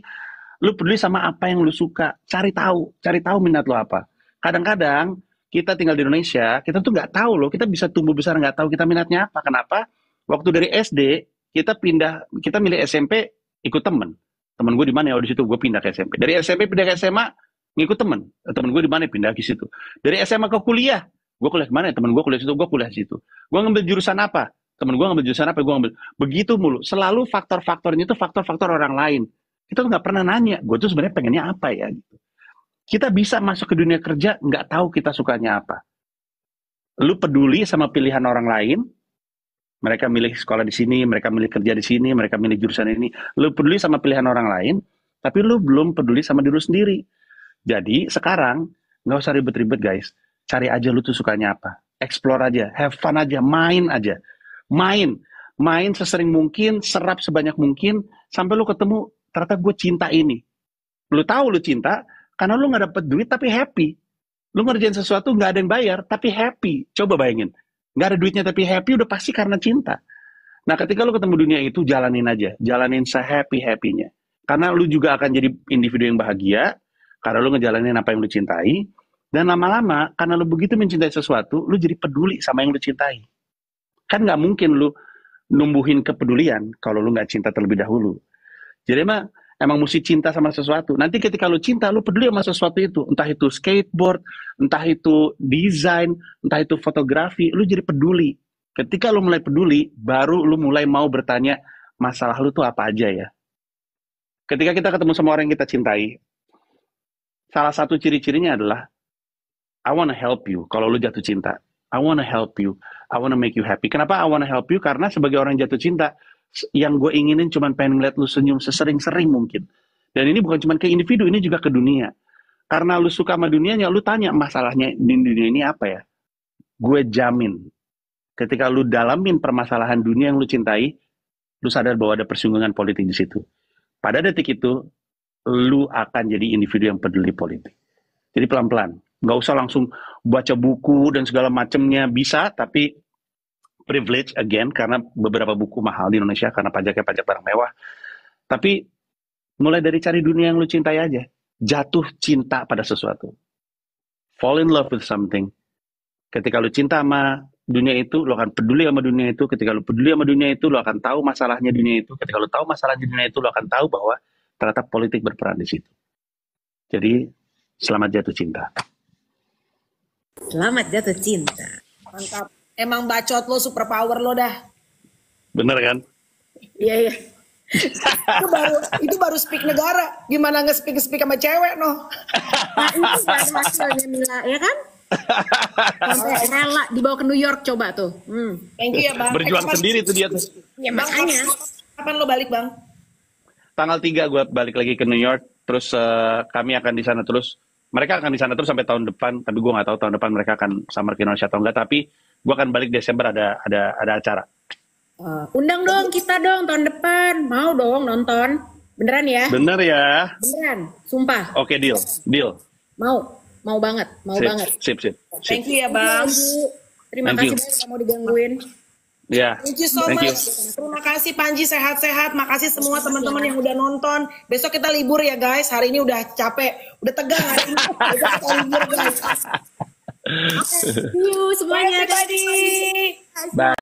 C: lu peduli sama apa yang lu suka. Cari tahu minat lu apa. Kadang-kadang kita tinggal di Indonesia, kita tuh nggak tahu loh, kita bisa tumbuh besar nggak tahu kita minatnya apa. Kenapa? Waktu dari SD kita milih SMP ikut temen gue di mana ya, di situ gue pindah ke SMP. Dari SMP pindah ke SMA ngikut temen gue di mana pindah ke situ. Dari SMA ke kuliah, gue kuliah kemana? Temen gue kuliah situ, gue kuliah situ. Gue ngambil jurusan apa? Temen gue ngambil jurusan apa? Gue ngambil. Begitu mulu. Selalu faktor-faktornya itu faktor-faktor orang lain. Kita tuh nggak pernah nanya, gue tuh sebenarnya pengennya apa ya? Gitu. Kita bisa masuk ke dunia kerja nggak tahu kita sukanya apa. Lu peduli sama pilihan orang lain, Mereka milih sekolah di sini, mereka milih kerja di sini, mereka milih jurusan ini. Lu peduli sama pilihan orang lain, tapi lu belum peduli sama diri lu sendiri. Jadi sekarang nggak usah ribet-ribet guys. Cari aja lu tuh sukanya apa. Explore aja, have fun aja, main aja. Main sesering mungkin, serap sebanyak mungkin, sampai lu ketemu, ternyata gue cinta ini. Lu tahu lu cinta, karena lu nggak dapet duit tapi happy. Lu ngerjain sesuatu nggak ada yang bayar, tapi happy. Coba bayangin. Nggak ada duitnya tapi happy, udah pasti karena cinta. Nah ketika lu ketemu dunia itu, jalanin aja. Jalanin se-happy-happynya. Karena lu juga akan jadi individu yang bahagia, karena lu ngejalanin apa yang lu cintai, dan lama-lama, karena lu begitu mencintai sesuatu, lu jadi peduli sama yang lu cintai. Kan nggak mungkin lu numbuhin kepedulian kalau lu nggak cinta terlebih dahulu. Jadi emang mesti cinta sama sesuatu. Nanti ketika lu cinta, lu peduli sama sesuatu itu. Entah itu skateboard, entah itu desain, entah itu fotografi, lu jadi peduli. Ketika lu mulai peduli, baru lu mulai mau bertanya, masalah lu tuh apa aja ya? Ketika kita ketemu sama orang yang kita cintai, salah satu ciri-cirinya adalah, I wanna help you kalau lu jatuh cinta. I wanna help you. I wanna make you happy. Kenapa I wanna help you? Karena sebagai orang jatuh cinta, yang gue inginin cuma pengen ngeliat lu senyum sesering-sering mungkin. Dan ini bukan cuma ke individu, ini juga ke dunia. Karena lu suka sama dunianya, lu tanya masalahnya di dunia ini apa ya? Gue jamin, ketika lu dalamin permasalahan dunia yang lu cintai, lu sadar bahwa ada persinggungan politik di situ. Pada detik itu, lu akan jadi individu yang peduli politik. Jadi pelan-pelan. Nggak usah langsung baca buku dan segala macamnya, bisa, tapi privilege again, karena beberapa buku mahal di Indonesia karena pajaknya pajak barang mewah. Tapi mulai dari cari dunia yang lu cintai aja. Jatuh cinta pada sesuatu. Fall in love with something. Ketika lu cinta sama dunia itu, lu akan peduli sama dunia itu. Ketika lu peduli sama dunia itu, lu akan tahu masalahnya dunia itu. Ketika lu tahu masalahnya dunia itu, lu akan tahu bahwa ternyata politik berperan di situ. Jadi selamat jatuh cinta.
B: Selamat jatuh cinta.
A: Mantap. Emang bacot lo, super power lo dah.
C: Bener kan?
B: Iya.
A: itu baru speak negara. Gimana nge-speak sama cewek no?
B: Nah itu gak ada hasilnya Mila, ya kan? Sampai rela dibawa ke New York coba tuh.
A: Thank you ya bang.
C: Berjuang sendiri tuh dia tuh.
B: Ya makanya.
A: Kapan lo balik bang?
C: Tanggal 3 gue balik lagi ke New York. Terus kami akan di sana terus. Mereka akan di sana terus sampai tahun depan. Tapi gue nggak tahu tahun depan mereka akan summer ke Indonesia atau enggak. Tapi gue akan balik Desember, ada acara.
B: Undang dong kita dong tahun depan. Mau dong nonton. Beneran ya?
C: Bener ya?
B: Beneran, sumpah.
C: Oke, deal.
B: Mau banget, banget.
C: Sip.
A: Thank you ya bang.
B: Terima kasih banyak kamu digangguin.
C: Ya.
A: Thank you so much. Terima kasih Panji, sehat-sehat. Makasih semua teman-teman yang udah nonton. Besok kita libur ya guys. Hari ini udah capek, udah tegang hari ini. Besok kita libur guys.
B: See you semuanya.
A: Bye everybody.
C: Bye.